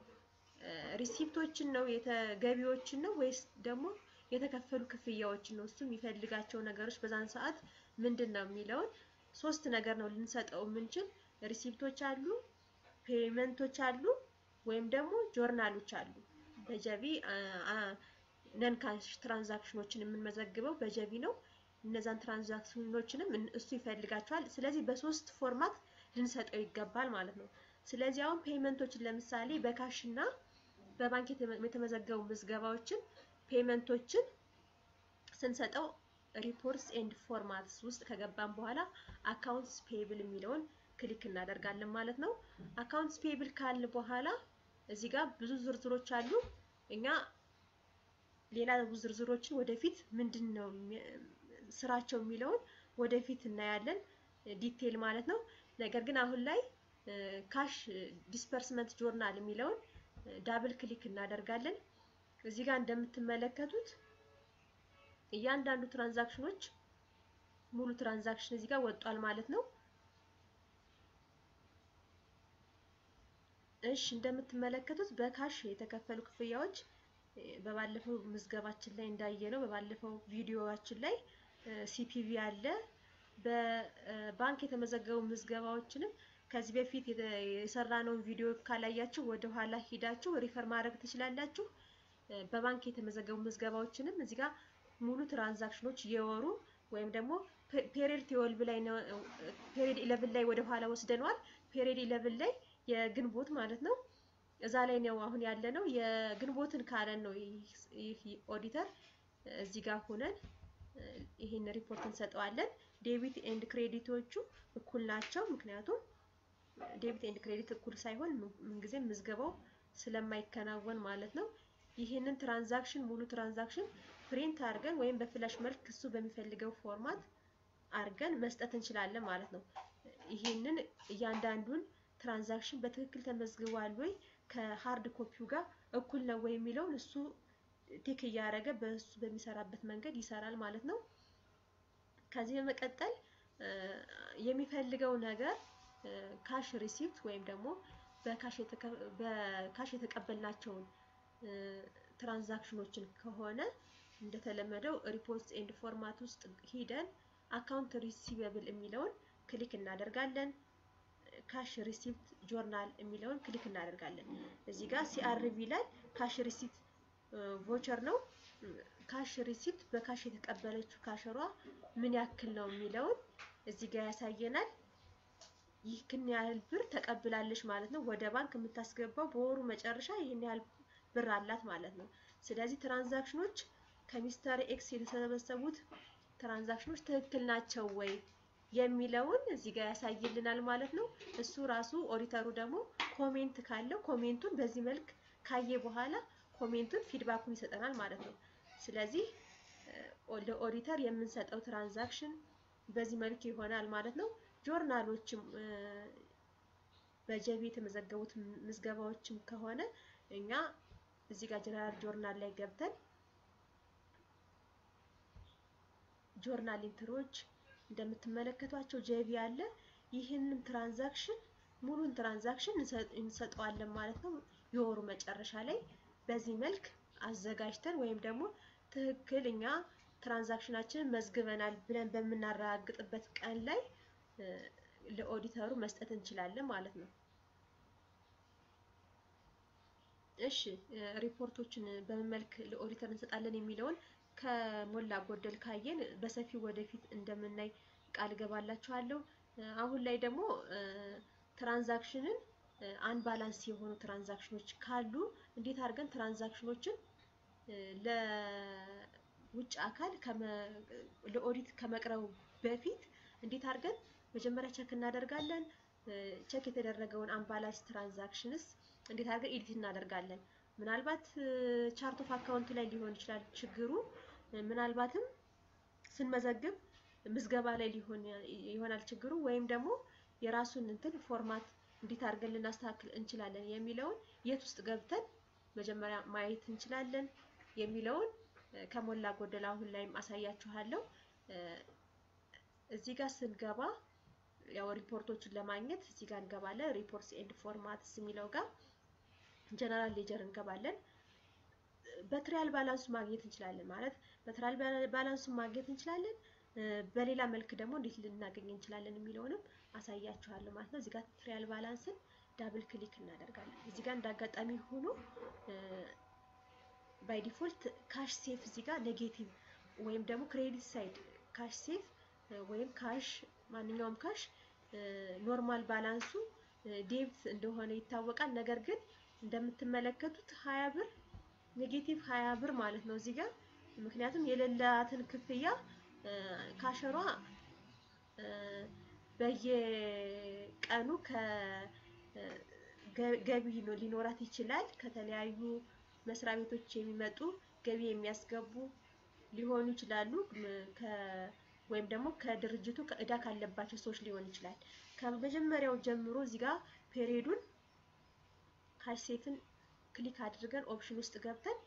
ሪሲፕቶችን ነው የተገቢዎችን ነው ወይስ ደግሞ የተከፈሉ ክፍያዎችን ነው? እሱ የሚፈልጋቸው ነገሮች በዛን ሰዓት ምንድነው የሚለውን ሶስት ነገር ነው ልንሰጠው የምንችል። ሪሲፕቶች አሉ፣ ፔመንቶች አሉ፣ ወይም ደግሞ ጆርናሎች አሉ። በጀቢ ነን ካሽ ትራንዛክሽኖችን የምንመዘግበው በጀቢ ነው። እነዛን ትራንዛክሽኖችንም እሱ ይፈልጋቸዋል። ስለዚህ በሶስት ፎርማት ልንሰጠው ይገባል ማለት ነው። ስለዚህ አሁን ፔመንቶችን ለምሳሌ በካሽ እና በባንክ የተመዘገቡ ምዝገባዎችን ፔመንቶችን ስንሰጠው ሪፖርትስ ኤንድ ፎርማትስ ውስጥ ከገባን በኋላ አካውንትስ ፔብል የሚለውን ክሊክ እናደርጋለን ማለት ነው። አካውንትስ ፔብል ካልን በኋላ እዚህ ጋር ብዙ ዝርዝሮች አሉ። እኛ ሌላ ብዙ ዝርዝሮችን ወደፊት ምንድነው ስራቸው የሚለውን ወደፊት እናያለን፣ ዲቴል ማለት ነው። ነገር ግን አሁን ላይ ካሽ ዲስፐርስመንት ጆርናል የሚለውን ዳብል ክሊክ እናደርጋለን። እዚህ ጋር እንደምትመለከቱት እያንዳንዱ ትራንዛክሽኖች ሙሉ ትራንዛክሽን እዚህ ጋር ወጥቷል ማለት ነው። እሺ እንደምትመለከቱት በካሽ የተከፈሉ ክፍያዎች በባለፈው ምዝገባችን ላይ እንዳየነው በባለፈው ቪዲዮዋችን ላይ ሲፒቪ አለ። በባንክ የተመዘገቡ ምዝገባዎችንም ከዚህ በፊት የሰራነውን ቪዲዮ ካላያችሁ ወደ ኋላ ሄዳችሁ ሪፈር ማድረግ ትችላላችሁ። በባንክ የተመዘገቡ ምዝገባዎችንም እዚህ ጋር ሙሉ ትራንዛክሽኖች የወሩ ወይም ደግሞ ፔሪድ 12 ላይ ነው፣ ፔሪድ 11 ላይ ወደ ኋላ ወስደናል። ፔሪድ 11 ላይ የግንቦት ማለት ነው። እዛ ላይ ነው አሁን ያለነው። የግንቦትን ካለን ነው ይህ ኦዲተር እዚህ ጋር ሆነን ይሄን ሪፖርት እንሰጠዋለን። ዴቢት ኤንድ ክሬዲቶቹ እኩል ናቸው። ምክንያቱም ዴቢት ኤንድ ክሬዲት እኩል ሳይሆን ምንጊዜም ምዝገባው ስለማይከናወን ማለት ነው። ይሄንን ትራንዛክሽን ሙሉ ትራንዛክሽን ፕሪንት አድርገን ወይም በፍላሽ መልክ እሱ በሚፈልገው ፎርማት አድርገን መስጠት እንችላለን ማለት ነው። ይሄንን እያንዳንዱን ትራንዛክሽን በትክክል ተመዝግቧል ወይ ከሃርድ ኮፒው ጋር እኩል ነው ወይ የሚለውን እሱ ቲክ እያደረገ በሱ በሚሰራበት መንገድ ይሰራል ማለት ነው። ከዚህ በመቀጠል የሚፈልገው ነገር ካሽ ሪሲፕት ወይም ደግሞ በካሽ የተቀበልናቸውን ትራንዛክሽኖችን ከሆነ እንደተለመደው ሪፖርትስ ኤንድ ፎርማት ውስጥ ሂደን አካውንት ሪሲቨብል የሚለውን ክሊክ እናደርጋለን። ካሽ ሪሲፕት ጆርናል የሚለውን ክሊክ እናደርጋለን። እዚህ ጋር ሲአርቪ ላይ ካሽ ሪሲፕት ቮቸር ነው። ካሽ ሪሲፕት በካሽ የተቀበለችው ካሸሯ ምን ያክል ነው የሚለውን እዚህ ጋር ያሳየናል። ይህን ያህል ብር ተቀብላለች ማለት ነው። ወደ ባንክ የምታስገባው በወሩ መጨረሻ ይህን ያህል ብር አላት ማለት ነው። ስለዚህ ትራንዛክሽኖች ከሚስተር ኤክስ የተሰበሰቡት ትራንዛክሽኖች ትክክል ናቸው ወይ የሚለውን እዚህ ጋር ያሳይልናል ማለት ነው። እሱ ራሱ ኦዲተሩ ደግሞ ኮሜንት ካለው ኮሜንቱን በዚህ መልክ ካየ በኋላ ኮሜንቱን ፊድባኩን ይሰጠናል ማለት ነው። ስለዚህ ለኦዲተር የምንሰጠው ትራንዛክሽን በዚህ መልክ ይሆናል ማለት ነው። ጆርናሎችም በጀቢ የተመዘገቡት ምዝገባዎችም ከሆነ እኛ እዚህ ጋር ጀነራል ጆርናል ላይ ገብተን ጆርናል ኢንትሪዎች እንደምትመለከቷቸው ጀቢ አለ። ይህንን ትራንዛክሽን ሙሉን ትራንዛክሽን እንሰጠዋለን ማለት ነው። የወሩ መጨረሻ ላይ በዚህ መልክ አዘጋጅተን ወይም ደግሞ ትክክለኛ ትራንዛክሽናችንን መዝግበናል ብለን በምናረጋግጥበት ቀን ላይ ለኦዲተሩ መስጠት እንችላለን ማለት ነው። እሺ ሪፖርቶችን በምን መልክ ለኦዲተር እንሰጣለን የሚለውን ከሞላ ጎደል ካየን በሰፊው ወደፊት እንደምናይ ቃል ገባላችኋለሁ። አሁን ላይ ደግሞ ትራንዛክሽንን አንባላንስ የሆኑ ትራንዛክሽኖች ካሉ እንዴት አድርገን ትራንዛክሽኖችን ለውጭ አካል ለኦዲት ከመቅረቡ በፊት እንዴት አድርገን መጀመሪያ ቼክ እናደርጋለን። ቼክ የተደረገውን አንባላንስ ትራንዛክሽንስ እንዴት አድርገን ኤዲት እናደርጋለን። ምናልባት ቻርት ኦፍ አካውንት ላይ ሊሆን ይችላል ችግሩ። ምናልባትም ስንመዘግብ ምዝገባ ላይ ይሆናል ችግሩ። ወይም ደግሞ የራሱን እንትን ፎርማት እንዴት አድርገን ልናስተካክል እንችላለን የሚለውን የት ውስጥ ገብተን መጀመሪያ ማየት እንችላለን የሚለውን ከሞላ ጎደል አሁን ላይም አሳያችኋለሁ። እዚህ ጋር ስንገባ ያው ሪፖርቶችን ለማግኘት እዚህ ጋር እንገባለን። ሪፖርትስ ኤንድ ፎርማትስ የሚለው ጋር ጀነራል ሌጀር እንገባለን። በትራያል ባላንስ ማግኘት እንችላለን ማለት በትራያል ባላንስ ማግኘት እንችላለን። በሌላ መልክ ደግሞ እንዴት ልናገኝ እንችላለን የሚለውንም አሳያችኋለሁ ማለት ነው። እዚህ ጋር ትራያል ባላንስን ዳብል ክሊክ እናደርጋለን። እዚህ ጋር እንዳጋጣሚ ሆኖ ባይ ዲፎልት ካሽ ሴፍ እዚህ ጋር ኔጌቲቭ ወይም ደግሞ ክሬዲት ሳይድ ካሽ ሴፍ ወይም ካሽ ማንኛውም ካሽ ኖርማል ባላንሱ ዴብት እንደሆነ ይታወቃል። ነገር ግን እንደምትመለከቱት 20 ብር ኔጌቲቭ 20 ብር ማለት ነው እዚህ ጋር። ምክንያቱም የሌላትን ክፍያ ካሸሯ በየቀኑ ገቢ ሊኖራት ይችላል። ከተለያዩ መስሪያ ቤቶች የሚመጡ ገቢ የሚያስገቡ ሊሆኑ ይችላሉ። ወይም ደግሞ ከድርጅቱ ከእዳ ካለባቸው ሰዎች ሊሆን ይችላል። ከመጀመሪያው ጀምሮ እዚህ ጋር ፔሪዱን ካሽ ሴፍን ክሊክ አድርገን ኦፕሽን ውስጥ ገብተን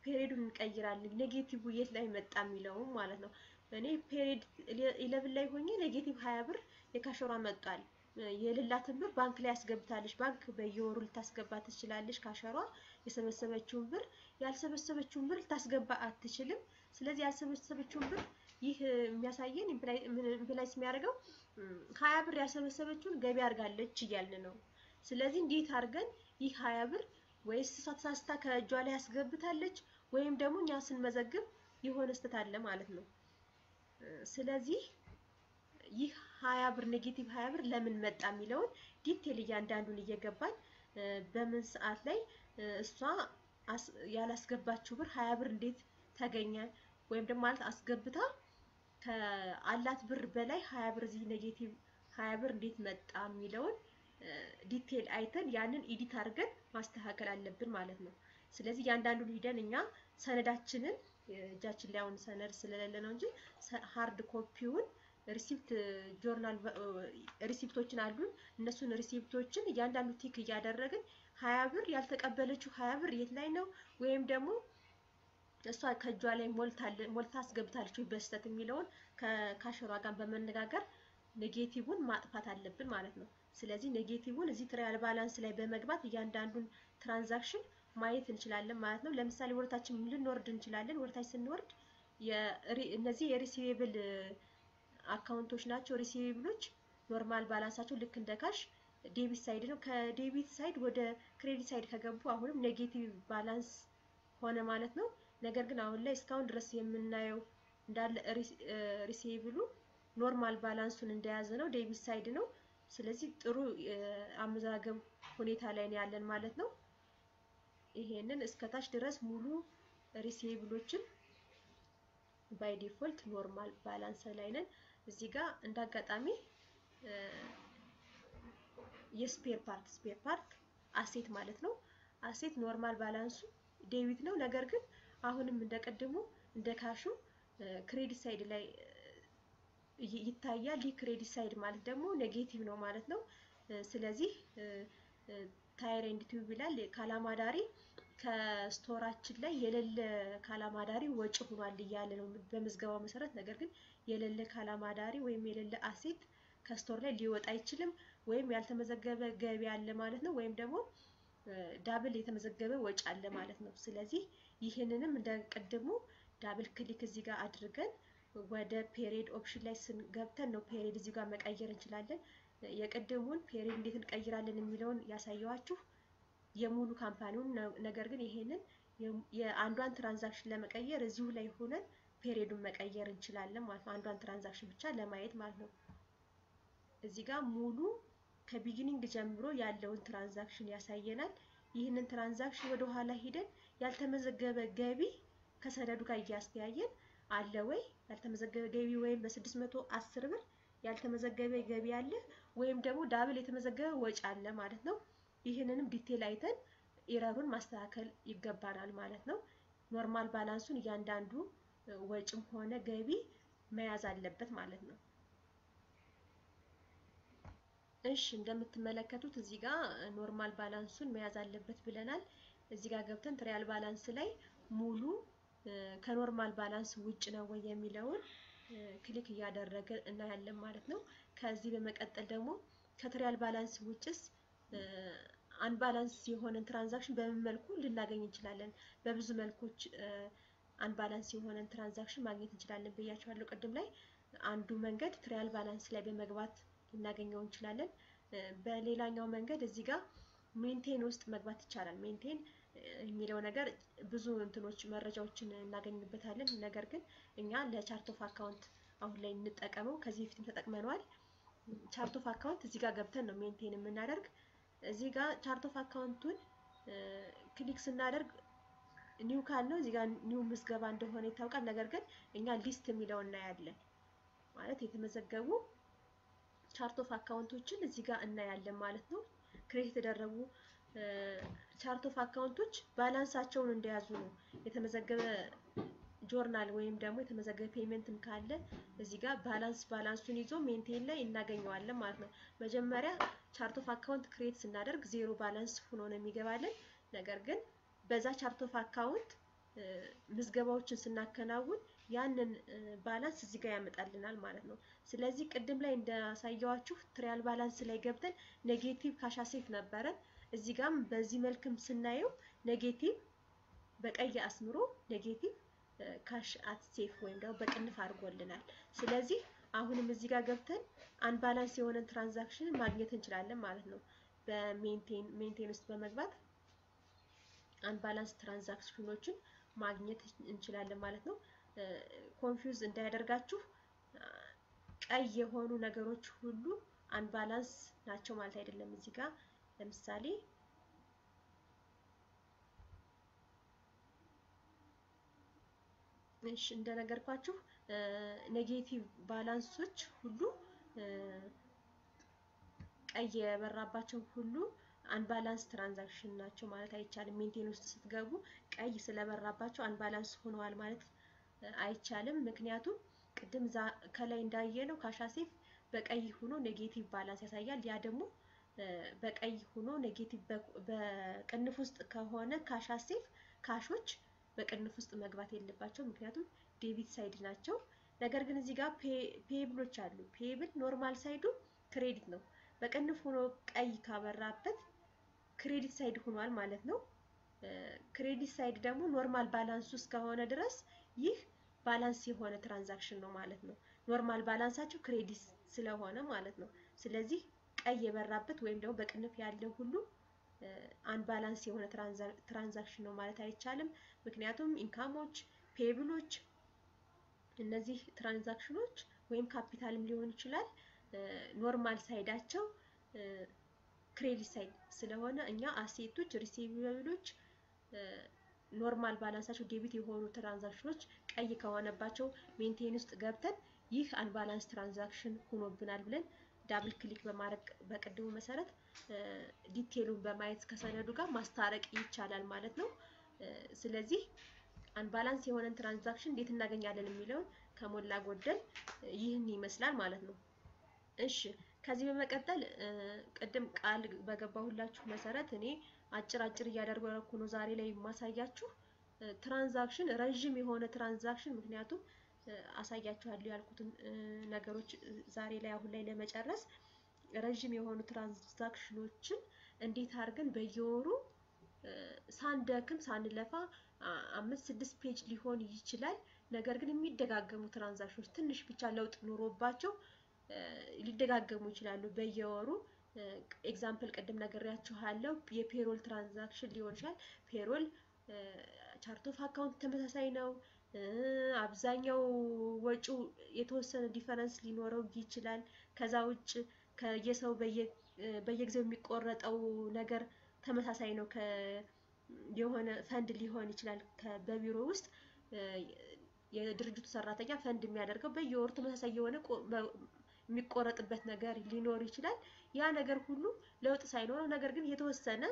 ፔሪዱን እንቀይራለን። ኔጌቲቭ የት ላይ መጣ የሚለው ማለት ነው። እኔ ፔሪድ 11 ላይ ሆኜ ኔጌቲቭ 20 ብር የካሸሯ መጣል። የሌላትን ብር ባንክ ላይ ያስገብታለች። ባንክ በየወሩ ልታስገባ ትችላለች። ካሸሯ የሰበሰበችውን ብር ያልሰበሰበችውን ብር ልታስገባ አትችልም። ስለዚህ ያልሰበሰበችውን ብር ይህ የሚያሳየን ኢምፕላይስ የሚያደርገው 20 ብር ያልሰበሰበችውን ገቢ አድርጋለች እያልን ነው። ስለዚህ እንዴት አድርገን ይህ 20 ብር ወይስ ተሳስታ ከእጇ ላይ ያስገብታለች ወይም ደግሞ እኛ ስንመዘግብ የሆነ ስህተት አለ ማለት ነው። ስለዚህ ይህ 20 ብር ኔጌቲቭ 20 ብር ለምን መጣ የሚለውን ዲቴል እያንዳንዱን እየገባን በምን ሰዓት ላይ እሷ ያላስገባችው ብር 20 ብር እንዴት ተገኘ ወይም ደግሞ ማለት አስገብታ ከአላት ብር በላይ 20 ብር እዚህ ኔጌቲቭ 20 ብር እንዴት መጣ የሚለውን ዲቴል አይተን ያንን ኤዲት አድርገን ማስተካከል አለብን ማለት ነው። ስለዚህ እያንዳንዱን ሂደን እኛ ሰነዳችንን እጃችን ላይ አሁን ሰነድ ስለሌለ ነው እንጂ ሃርድ ኮፒውን ሪሲፕት ጆርናል ሪሲፕቶችን አሉን። እነሱን ሪሲፕቶችን እያንዳንዱ ቲክ እያደረግን 20 ብር ያልተቀበለችው 20 ብር የት ላይ ነው ወይም ደግሞ እሷ ከእጇ ላይ ሞልታ አስገብታለች ወይ በስተት የሚለውን ከካሸሯ ጋር በመነጋገር ኔጌቲቭን ማጥፋት አለብን ማለት ነው። ስለዚህ ኔጌቲቭን እዚህ ትራያል ባላንስ ላይ በመግባት እያንዳንዱን ትራንዛክሽን ማየት እንችላለን ማለት ነው። ለምሳሌ ወርታችን ልንወርድ እንችላለን። ወርታች ስንወርድ እነዚህ የሪሲቬብል አካውንቶች ናቸው። ሪሲቬብሎች ኖርማል ባላንሳቸው ልክ እንደ ካሽ ዴቢት ሳይድ ነው። ከዴቢት ሳይድ ወደ ክሬዲት ሳይድ ከገቡ አሁንም ኔጌቲቭ ባላንስ ሆነ ማለት ነው። ነገር ግን አሁን ላይ እስካሁን ድረስ የምናየው እንዳለ ሪሲቬብሉ ኖርማል ባላንሱን እንደያዘ ነው፣ ዴቢት ሳይድ ነው። ስለዚህ ጥሩ አመዛገብ ሁኔታ ላይ ነው ያለን ማለት ነው። ይሄንን እስከታች ድረስ ሙሉ ሪሲቬብሎችን ባይ ዲፎልት ኖርማል ባላንስ ላይ ነን። እዚህ ጋር እንዳጋጣሚ የስፔር ፓርት አሴት ማለት ነው። አሴት ኖርማል ባላንሱ ዴቢት ነው። ነገር ግን አሁንም እንደቀድሙ እንደ ካሹ ክሬዲት ሳይድ ላይ ይታያል። ይህ ክሬዲት ሳይድ ማለት ደግሞ ኔጌቲቭ ነው ማለት ነው። ስለዚህ ታይር ኤንድ ቲዩብ ይላል ካላማዳሪ ከስቶራችን ላይ የሌለ ካላማዳሪ ወጪ ሆኗል እያለ ነው በምዝገባው መሰረት። ነገር ግን የሌለ ካላማዳሪ ወይም የሌለ አሴት ከስቶር ላይ ሊወጣ አይችልም። ወይም ያልተመዘገበ ገቢ አለ ማለት ነው። ወይም ደግሞ ዳብል የተመዘገበ ወጪ አለ ማለት ነው። ስለዚህ ይህንንም እንደቀድሙ ዳብል ክሊክ እዚህ ጋር አድርገን ወደ ፔሪድ ኦፕሽን ላይ ስንገብተን ነው ፔሪድ እዚህ ጋር መቀየር እንችላለን። የቀድሙን ፔሪድ እንዴት እንቀይራለን የሚለውን ያሳየዋችሁ የሙሉ ካምፓኒውን። ነገር ግን ይሄንን የአንዷን ትራንዛክሽን ለመቀየር እዚሁ ላይ ሆነን ፔሪዱን መቀየር እንችላለን ማለት ነው። አንዷን ትራንዛክሽን ብቻ ለማየት ማለት ነው። እዚህ ጋር ሙሉ ከቢጊኒንግ ጀምሮ ያለውን ትራንዛክሽን ያሳየናል። ይህንን ትራንዛክሽን ወደ ኋላ ሄደን ያልተመዘገበ ገቢ ከሰነዱ ጋር እያስተያየን አለ ወይ ያልተመዘገበ ገቢ ወይም በ610 ብር ያልተመዘገበ ገቢ አለ ወይም ደግሞ ዳብል የተመዘገበ ወጪ አለ ማለት ነው። ይህንንም ዲቴል አይተን ኤረሩን ማስተካከል ይገባናል ማለት ነው። ኖርማል ባላንሱን እያንዳንዱ ወጪም ሆነ ገቢ መያዝ አለበት ማለት ነው። እሺ እንደምትመለከቱት እዚህ ጋር ኖርማል ባላንሱን መያዝ አለበት ብለናል። እዚህ ጋር ገብተን ትሪያል ባላንስ ላይ ሙሉ ከኖርማል ባላንስ ውጭ ነው ወይ የሚለውን ክሊክ እያደረገ እናያለን ማለት ነው። ከዚህ በመቀጠል ደግሞ ከትሪያል ባላንስ ውጭስ አንባላንስ የሆነን ትራንዛክሽን በምን መልኩ ልናገኝ እንችላለን? በብዙ መልኮች አንባላንስ የሆነን ትራንዛክሽን ማግኘት እንችላለን ብያችኋለሁ ቅድም ላይ። አንዱ መንገድ ትሪያል ባላንስ ላይ በመግባት ልናገኘው እንችላለን። በሌላኛው መንገድ እዚህ ጋር ሜንቴን ውስጥ መግባት ይቻላል። ሜንቴን የሚለው ነገር ብዙ እንትኖች መረጃዎችን እናገኝበታለን። ነገር ግን እኛ ለቻርት ኦፍ አካውንት አሁን ላይ እንጠቀመው። ከዚህ በፊትም ተጠቅመናል። ቻርት ኦፍ አካውንት እዚህ ጋር ገብተን ነው ሜንቴን የምናደርግ። እዚህ ጋር ቻርት ኦፍ አካውንቱን ክሊክ ስናደርግ ኒው ካል ነው። እዚህ ጋር ኒው ምዝገባ እንደሆነ ይታወቃል። ነገር ግን እኛ ሊስት የሚለው እናያለን ማለት የተመዘገቡ ቻርት ኦፍ አካውንቶችን እዚህ ጋር እናያለን ማለት ነው። ክሬት የተደረጉ ቻርት ኦፍ አካውንቶች ባላንሳቸውን እንደያዙ ነው። የተመዘገበ ጆርናል ወይም ደግሞ የተመዘገበ ፔመንትም ካለ እዚህ ጋር ባላንሱን ይዞ ሜንቴን ላይ እናገኘዋለን ማለት ነው። መጀመሪያ ቻርት ኦፍ አካውንት ክሬት ስናደርግ ዜሮ ባላንስ ሆኖ ነው የሚገባልን። ነገር ግን በዛ ቻርት ኦፍ አካውንት ምዝገባዎችን ስናከናውን ያንን ባላንስ እዚህ ጋር ያመጣልናል ማለት ነው። ስለዚህ ቅድም ላይ እንዳሳየዋችሁ ትሪያል ባላንስ ላይ ገብተን ኔጌቲቭ ካሽ አሴት ነበረ። እዚህ ጋርም በዚህ መልክም ስናየው ኔጌቲቭ በቀይ አስምሮ ኔጌቲቭ ካሽ አሴት ወይም ደግሞ በቅንፍ አድርጎልናል። ስለዚህ አሁንም እዚህ ጋር ገብተን አንባላንስ የሆነን ትራንዛክሽን ማግኘት እንችላለን ማለት ነው። በሜንቴን ውስጥ በመግባት አንባላንስ ትራንዛክሽኖችን ማግኘት እንችላለን ማለት ነው። ኮንፊውዝ እንዳያደርጋችሁ ቀይ የሆኑ ነገሮች ሁሉ አንባላንስ ናቸው ማለት አይደለም። እዚህ ጋር ለምሳሌ እሺ እንደነገርኳችሁ ኔጌቲቭ ባላንሶች ሁሉ ቀይ የበራባቸው ሁሉ አንባላንስ ትራንዛክሽን ናቸው ማለት አይቻልም። ሜንቴን ውስጥ ስትገቡ ቀይ ስለበራባቸው አንባላንስ ሆነዋል ማለት አይቻልም። ምክንያቱም ቅድም ከላይ እንዳየነው ካሽ አሴት በቀይ ሆኖ ኔጌቲቭ ባላንስ ያሳያል። ያ ደግሞ በቀይ ሆኖ ኔጌቲቭ በቅንፍ ውስጥ ከሆነ ካሽ አሴት ካሾች በቅንፍ ውስጥ መግባት የለባቸው ምክንያቱም ዴቢት ሳይድ ናቸው። ነገር ግን እዚህ ጋር ፔብሎች አሉ። ፔብል ኖርማል ሳይዱ ክሬዲት ነው። በቅንፍ ሆኖ ቀይ ካበራበት ክሬዲት ሳይድ ሆኗል ማለት ነው። ክሬዲት ሳይድ ደግሞ ኖርማል ባላንስ ውስጥ ከሆነ ድረስ ይህ ባላንስ የሆነ ትራንዛክሽን ነው ማለት ነው። ኖርማል ባላንሳቸው ክሬዲት ስለሆነ ማለት ነው። ስለዚህ ቀይ የበራበት ወይም ደግሞ በቅንፍ ያለው ሁሉ አንባላንስ የሆነ ትራንዛክሽን ነው ማለት አይቻልም። ምክንያቱም ኢንካሞች፣ ፔብሎች እነዚህ ትራንዛክሽኖች ወይም ካፒታልም ሊሆን ይችላል ኖርማል ሳይዳቸው ክሬዲት ሳይድ ስለሆነ እኛ አሴቶች፣ ሪሲቪብሎች ኖርማል ባላንሳቸው ዴቢት የሆኑ ትራንዛክሽኖች ቀይ ከሆነባቸው ሜንቴን ውስጥ ገብተን ይህ አንባላንስ ትራንዛክሽን ሆኖብናል ብለን ዳብል ክሊክ በማድረግ በቅድሙ መሰረት ዲቴሉን በማየት ከሰነዱ ጋር ማስታረቅ ይቻላል ማለት ነው። ስለዚህ አንባላንስ የሆነን ትራንዛክሽን እንዴት እናገኛለን የሚለውን ከሞላ ጎደል ይህን ይመስላል ማለት ነው። እሺ ከዚህ በመቀጠል ቅድም ቃል በገባሁላችሁ መሰረት እኔ አጭር እያደረኩ ነው ዛሬ ላይ ማሳያችሁ ትራንዛክሽን ረጅም የሆነ ትራንዛክሽን ምክንያቱም አሳያችኋለሁ ያልኩትን ነገሮች ዛሬ ላይ አሁን ላይ ለመጨረስ ረጅም የሆኑ ትራንዛክሽኖችን እንዴት አድርገን በየወሩ ሳንደክም ሳንለፋ 5-6 ፔጅ ሊሆን ይችላል። ነገር ግን የሚደጋገሙ ትራንዛክሽኖች ትንሽ ብቻ ለውጥ ኑሮባቸው ሊደጋገሙ ይችላሉ በየወሩ። ኤግዛምፕል ቅድም ነግሬያችኋለሁ። የፔሮል ትራንዛክሽን ሊሆን ይችላል። ፔሮል ቻርት ኦፍ አካውንት ተመሳሳይ ነው። አብዛኛው ወጪው የተወሰነ ዲፈረንስ ሊኖረው ይችላል። ከዛ ውጭ ከየሰው በየጊዜው የሚቆረጠው ነገር ተመሳሳይ ነው። የሆነ ፈንድ ሊሆን ይችላል በቢሮ ውስጥ የድርጅቱ ሰራተኛ ፈንድ የሚያደርገው በየወሩ ተመሳሳይ የሆነ የሚቆረጥበት ነገር ሊኖር ይችላል። ያ ነገር ሁሉ ለውጥ ሳይኖረው ነገር ግን የተወሰነ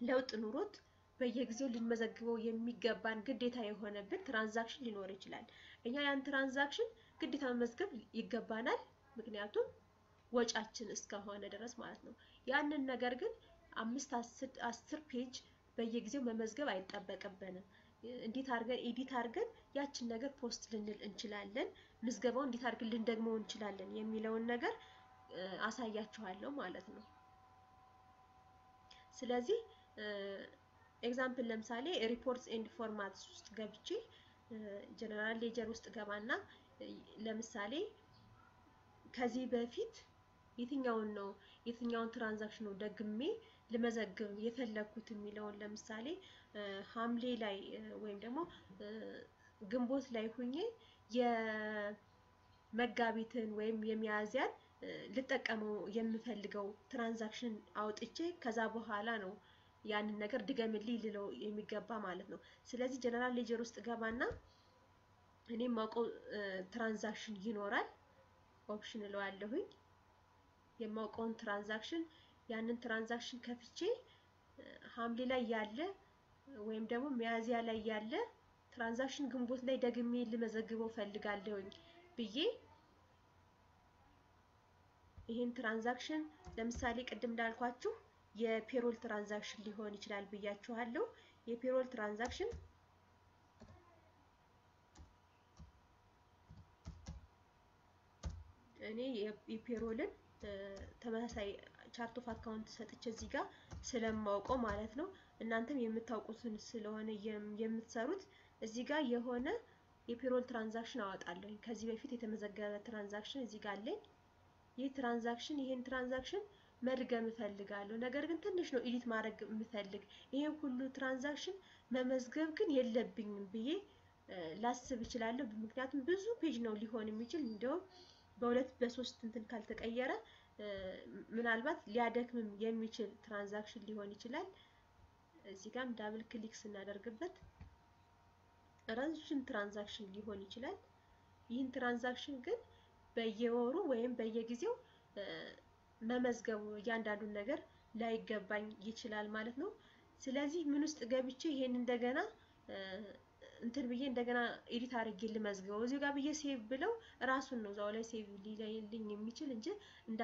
ለውጥ ኑሮት በየጊዜው ልንመዘግበው የሚገባን ግዴታ የሆነብን ትራንዛክሽን ሊኖር ይችላል። እኛ ያን ትራንዛክሽን ግዴታ መመዝገብ ይገባናል፣ ምክንያቱም ወጫችን እስከሆነ ድረስ ማለት ነው። ያንን ነገር ግን 5-10 ፔጅ በየጊዜው መመዝገብ አይጠበቅብንም። እንዴት አድርገን ኤዲት አድርገን ያችን ነገር ፖስት ልንል እንችላለን፣ ምዝገባውን እንዴት አድርገን ልንደግመው እንችላለን የሚለውን ነገር አሳያችኋለሁ ማለት ነው። ስለዚህ ኤግዛምፕል ለምሳሌ ሪፖርትስ ኤንድ ፎርማትስ ውስጥ ገብቼ ጀነራል ሌጀር ውስጥ ገባና ለምሳሌ ከዚህ በፊት የትኛውን ትራንዛክሽን ነው ደግሜ ልመዘግብ የፈለኩት የሚለውን ለምሳሌ ሐምሌ ላይ ወይም ደግሞ ግንቦት ላይ ሆኜ የመጋቢትን ወይም የሚያዝያን ልጠቀመው የምፈልገው ትራንዛክሽን አውጥቼ ከዛ በኋላ ነው ያንን ነገር ድገምልኝ ልለው የሚገባ ማለት ነው። ስለዚህ ጀነራል ሌጀር ውስጥ ገባና እኔም ማውቀው ትራንዛክሽን ይኖራል፣ ኦፕሽን እለዋለሁኝ። የማውቀውን ትራንዛክሽን ያንን ትራንዛክሽን ከፍቼ ሐምሌ ላይ ያለ ወይም ደግሞ ሚያዝያ ላይ ያለ ትራንዛክሽን ግንቦት ላይ ደግሜ ልመዘግበው ፈልጋለሁኝ ብዬ ይሄን ትራንዛክሽን ለምሳሌ ቅድም እንዳልኳችሁ የፔሮል ትራንዛክሽን ሊሆን ይችላል ብያችኋለሁ። የፔሮል ትራንዛክሽን እኔ የፔሮልን ተመሳሳይ ቻርት ኦፍ አካውንት ሰጥቼ እዚህ ጋር ስለማውቀው ማለት ነው። እናንተም የምታውቁትን ስለሆነ የምትሰሩት እዚህ ጋር የሆነ የፔሮል ትራንዛክሽን አወጣለሁ። ከዚህ በፊት የተመዘገበ ትራንዛክሽን እዚህ ጋር አለኝ። ይሄን ትራንዛክሽን መድገም እፈልጋለሁ፣ ነገር ግን ትንሽ ነው ኤዲት ማድረግ የምፈልግ። ይሄን ሁሉ ትራንዛክሽን መመዝገብ ግን የለብኝም ብዬ ላስብ እችላለሁ። ምክንያቱም ብዙ ፔጅ ነው ሊሆን የሚችል፣ እንደውም በ2-3 እንትን ካልተቀየረ ምናልባት ሊያደክምም የሚችል ትራንዛክሽን ሊሆን ይችላል። እዚህ ጋርም ዳብል ክሊክ ስናደርግበት ረጅም ትራንዛክሽን ሊሆን ይችላል። ይህን ትራንዛክሽን ግን በየወሩ ወይም በየጊዜው መመዝገቡ እያንዳንዱን ነገር ላይገባኝ ይችላል ማለት ነው። ስለዚህ ምን ውስጥ ገብቼ ይሄን እንደገና እንትን ብዬ እንደገና ኤዲት አድርጌ ልመዝገበው እዚህ ጋር ብዬ ሴቭ ብለው ራሱን ነው እዛው ላይ ሴቭ ሊልኝ የሚችል እንጂ እንደ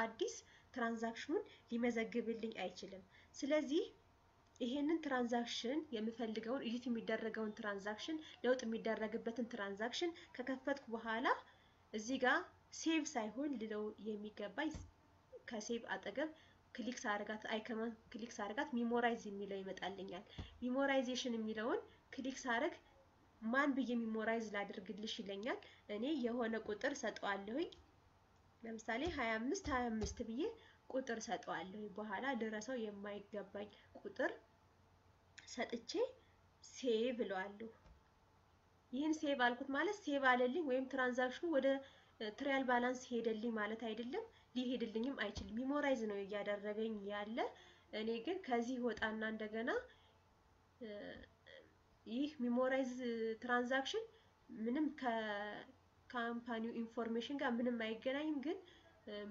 አዲስ ትራንዛክሽኑን ሊመዘግብልኝ አይችልም። ስለዚህ ይሄንን ትራንዛክሽን የምፈልገውን ኤዲት የሚደረገውን ትራንዛክሽን ለውጥ የሚደረግበትን ትራንዛክሽን ከከፈትኩ በኋላ እዚህ ጋር ሴቭ ሳይሆን ልለው የሚገባኝ ከሴቭ አጠገብ ክሊክ ሳርጋት አይከማን ክሊክ ሳርጋት ሚሞራይዝ የሚለው ይመጣልኛል። ሚሞራይዜሽን የሚለውን ክሊክ ሳርግ ማን ብዬ ሚሞራይዝ ላድርግልሽ ይለኛል። እኔ የሆነ ቁጥር ሰጠዋለሁኝ፣ ለምሳሌ 25 ብዬ ቁጥር ሰጠዋለሁ። በኋላ ልረሳው የማይገባኝ ቁጥር ሰጥቼ ሴቭ እለዋለሁ። ይህን ሴቭ አልኩት ማለት ሴቭ አለልኝ ወይም ትራንዛክሽኑ ወደ ትራያል ባላንስ ሄደልኝ ማለት አይደለም፣ ሊሄድልኝም አይችልም። ሚሞራይዝ ነው እያደረገኝ ያለ። እኔ ግን ከዚህ ወጣና እንደገና ይህ ሚሞራይዝ ትራንዛክሽን ምንም ከካምፓኒው ኢንፎርሜሽን ጋር ምንም አይገናኝም፣ ግን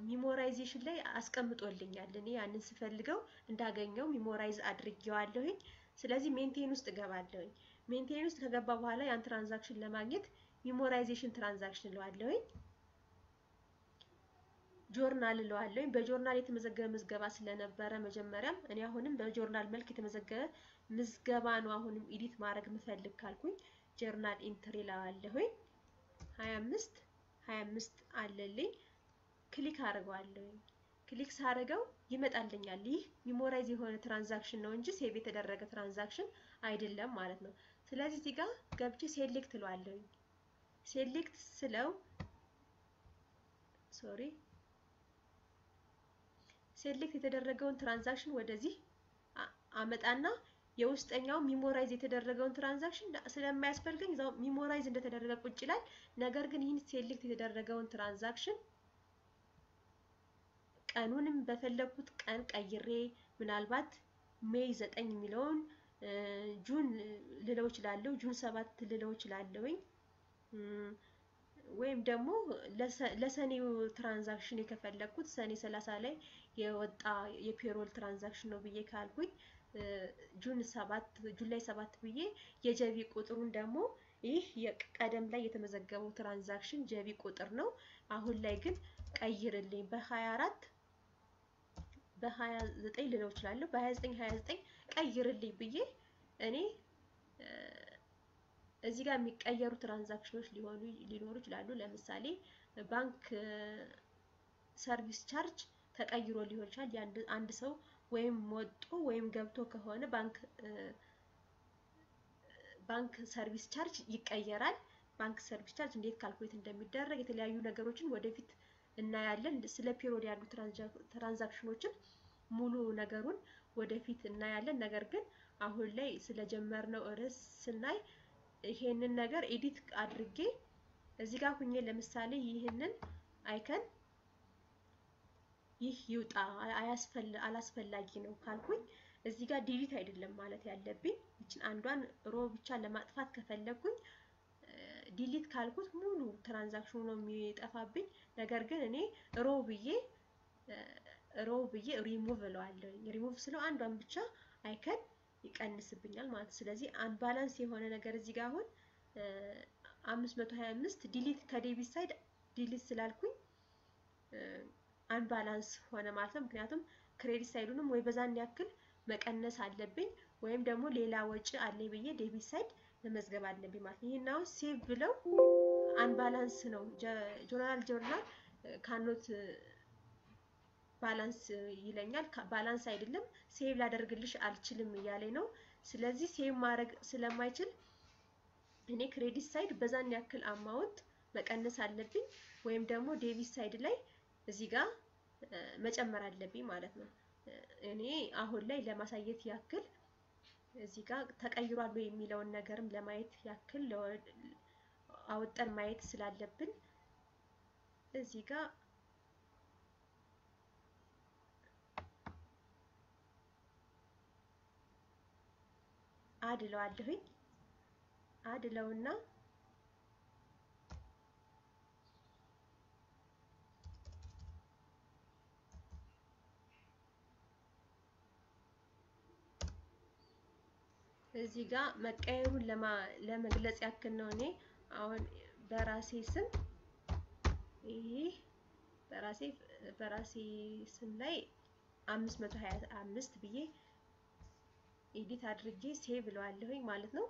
ሚሞራይዜሽን ላይ አስቀምጦልኛል። እኔ ያንን ስፈልገው እንዳገኘው ሚሞራይዝ አድርጌዋለሁኝ። ስለዚህ ሜንቴን ውስጥ ገባለሁኝ። ሜንቴን ውስጥ ከገባ በኋላ ያን ትራንዛክሽን ለማግኘት ሚሞራይዜሽን ትራንዛክሽን እለዋለሁኝ። ጆርናል እለዋለሁኝ። በጆርናል የተመዘገበ ምዝገባ ስለነበረ መጀመሪያም እኔ አሁንም በጆርናል መልክ የተመዘገበ ምዝገባ ነው አሁንም ኤዲት ማድረግ ምፈልግ ካልኩኝ ጆርናል ኢንትሪ እለዋለሁኝ። 25 አለልኝ። ክሊክ አድርገዋለሁኝ። ክሊክ ሳደርገው ይመጣልኛል። ይህ ሚሞራይዝ የሆነ ትራንዛክሽን ነው እንጂ ሴቭ የተደረገ ትራንዛክሽን አይደለም ማለት ነው። ስለዚህ እዚህ ጋር ገብቼ ሴሌክት እለዋለሁኝ። ሴሌክት ስለው ሴሌክት የተደረገውን ትራንዛክሽን ወደዚህ አመጣና የውስጠኛው ሚሞራይዝ የተደረገውን ትራንዛክሽን ስለማያስፈልገኝ እዛው ሚሞራይዝ እንደተደረገ ቁጭ ይላል። ነገር ግን ይህን ሴሌክት የተደረገውን ትራንዛክሽን ቀኑንም በፈለኩት ቀን ቀይሬ ምናልባት ሜይ 9 የሚለውን ጁን ልለው እችላለሁ፣ ጁን 7 ልለው እችላለሁኝ። ወይም ደግሞ ለሰኔው ትራንዛክሽን የከፈለኩት ሰኔ 30 ላይ የወጣ የፔሮል ትራንዛክሽን ነው ብዬ ካልኩኝ ጁላይ 7 ብዬ የጀቢ ቁጥሩን ደግሞ ይህ የቀደም ላይ የተመዘገበው ትራንዛክሽን ጀቢ ቁጥር ነው። አሁን ላይ ግን ቀይርልኝ በ29 ልለው እችላለሁ፣ በ29 ቀይርልኝ ብዬ እኔ እዚህ ጋር የሚቀየሩ ትራንዛክሽኖች ሊኖሩ ይችላሉ። ለምሳሌ ባንክ ሰርቪስ ቻርጅ ተቀይሮ ሊሆን ይችላል። አንድ ሰው ወይም ወጥቶ ወይም ገብቶ ከሆነ ባንክ ሰርቪስ ቻርጅ ይቀየራል። ባንክ ሰርቪስ ቻርጅ እንዴት ካልኩሌት እንደሚደረግ የተለያዩ ነገሮችን ወደፊት እናያለን። ስለ ፔሮል ያሉ ትራንዛክሽኖችን ሙሉ ነገሩን ወደፊት እናያለን። ነገር ግን አሁን ላይ ስለጀመርነው ርዕስ ስናይ ይሄንን ነገር ኤዲት አድርጌ እዚህ ጋር ሁኜ ለምሳሌ ይህንን አይከን ይህ ይውጣ አላስፈላጊ ነው ካልኩኝ እዚህ ጋር ዲሊት አይደለም ማለት ያለብኝ። እቺን አንዷን ሮ ብቻ ለማጥፋት ከፈለኩኝ ዲሊት ካልኩት ሙሉ ትራንዛክሽኑ ነው የሚጠፋብኝ። ነገር ግን እኔ ሮ ብዬ ሪሙቭ እለዋለሁ። ሪሙቭ ስለው አንዷን ብቻ አይከን ይቀንስብኛል ማለት። ስለዚህ አንባላንስ የሆነ ነገር እዚህ ጋር አሁን 525 ዲሊት ከዴቢት ሳይድ ዲሊት ስላልኩኝ አንባላንስ ሆነ ማለት ነው። ምክንያቱም ክሬዲት ሳይዱንም ወይ በዛን ያክል መቀነስ አለብኝ ወይም ደግሞ ሌላ ወጪ አለኝ ብዬ ዴቢት ሳይድ መመዝገብ አለብኝ ማለት ነው። ይሄን አሁን ሴቭ ብለው አንባላንስ ነው ጆርናል ካኖት ባላንስ ይለኛል። ባላንስ አይደለም ሴቭ ላደርግልሽ አልችልም እያለኝ ነው። ስለዚህ ሴቭ ማድረግ ስለማይችል እኔ ክሬዲት ሳይድ በዛን ያክል አማውንት መቀነስ አለብኝ ወይም ደግሞ ዴቢት ሳይድ ላይ እዚህ ጋር መጨመር አለብኝ ማለት ነው። እኔ አሁን ላይ ለማሳየት ያክል እዚህ ጋር ተቀይሯል የሚለውን ነገርም ለማየት ያክል አውጠን ማየት ስላለብን እዚህ ጋር አድለውና እዚህ ጋር መቀየሩን ለመግለጽ ያክል ነው። እኔ አሁን በራሴ ስም በራሴ ስም ላይ 525 ብዬ ኤዲት አድርጌ ሴቭ እለዋለሁኝ ማለት ነው።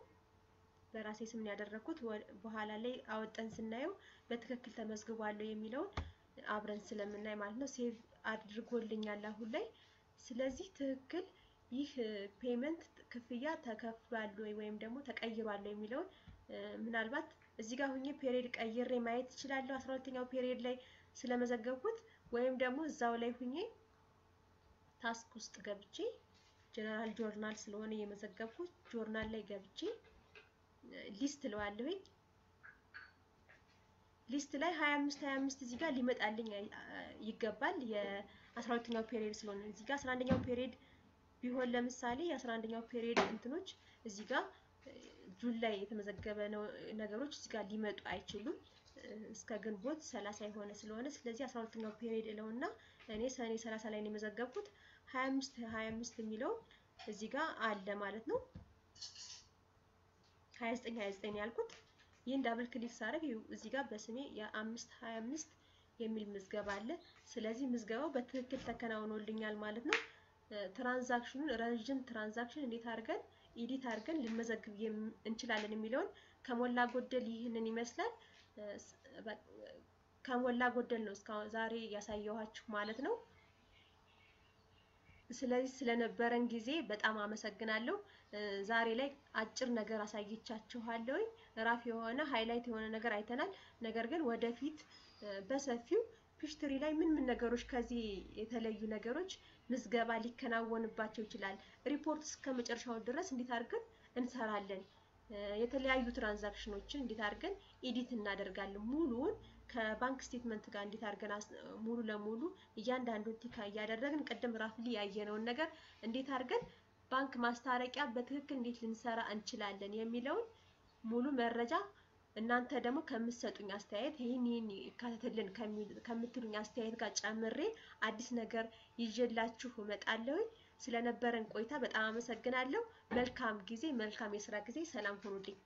በራሴ ስም ያደረኩት በኋላ ላይ አወጣን ስናየው በትክክል ተመዝግቧል የሚለውን አብረን ስለምናይ ማለት ነው። ሴቭ አድርጎልኛል አሁን ላይ። ስለዚህ ትክክል ይህ ፔመንት ክፍያ ተከፍሏል ወይም ደግሞ ተቀይሯል የሚለውን ምናልባት እዚህ ጋር ሁኜ ፔሪድ ቀይሬ ማየት እችላለሁ 12ኛው ፔሪድ ላይ ስለመዘገብኩት ወይም ደግሞ እዛው ላይ ሁኜ ታስክ ውስጥ ገብቼ ጀነራል ጆርናል ስለሆነ የመዘገብኩት ጆርናል ላይ ገብቼ ሊስት ለዋለሁኝ። ሊስት ላይ 25 እዚህ ጋር ሊመጣልኝ ይገባል የ12ኛው ፔሪድ ስለሆነ እዚህ ጋር 11ኛው ፔሪድ ቢሆን ለምሳሌ የ11ኛው ፔሪድ እንትኖች እዚህ ጋር ጁን ላይ የተመዘገበ ነገሮች እዚህ ጋር ሊመጡ አይችሉም እስከ ግንቦት 30 የሆነ ስለሆነ ስለዚህ 12ኛው ፔሪድ እለውና እኔ ሰኔ 30 ላይ ነው የመዘገብኩት 25 የሚለው እዚህ ጋር አለ ማለት ነው። 29 ያልኩት ይሄን ዳብል ክሊክ ሳደርግ እዚህ ጋር በስሜ የ525 የሚል ምዝገባ አለ። ስለዚህ ምዝገባው በትክክል ተከናውኖልኛል ማለት ነው። ትራንዛክሽኑን ረጅም ትራንዛክሽን እንዴት አድርገን ኤዲት አድርገን ልንመዘግብ እንችላለን የሚለውን ከሞላ ጎደል ይህንን ይመስላል። ከሞላ ጎደል ነው እስካሁን ዛሬ ያሳየኋችሁ ማለት ነው። ስለዚህ ስለነበረን ጊዜ በጣም አመሰግናለሁ። ዛሬ ላይ አጭር ነገር አሳይቻችኋለሁ። ራፍ የሆነ ሃይላይት የሆነ ነገር አይተናል። ነገር ግን ወደፊት በሰፊው ፒሽትሪ ላይ ምን ነገሮች ከዚህ የተለዩ ነገሮች ምዝገባ ሊከናወንባቸው ይችላል፣ ሪፖርት እስከ መጨረሻው ድረስ እንዴት አድርገን እንሰራለን፣ የተለያዩ ትራንዛክሽኖችን እንዴት አድርገን ኤዲት እናደርጋለን ሙሉውን ከባንክ ስቴትመንት ጋር እንዴት አድርገን ሙሉ ለሙሉ እያንዳንዱን ቲካ እያደረግን ቅድም ራፍሊ ያየነውን ነገር እንዴት አድርገን ባንክ ማስታረቂያ በትክክል እንዴት ልንሰራ እንችላለን የሚለውን ሙሉ መረጃ እናንተ ደግሞ ከምትሰጡኝ አስተያየት ይሄን ይካተትልን ከምትሉኝ አስተያየት ጋር ጨምሬ አዲስ ነገር ይዤላችሁ እመጣለሁ። ስለነበረን ቆይታ በጣም አመሰግናለሁ። መልካም ጊዜ፣ መልካም የሥራ ጊዜ። ሰላም ሁኑልኝ።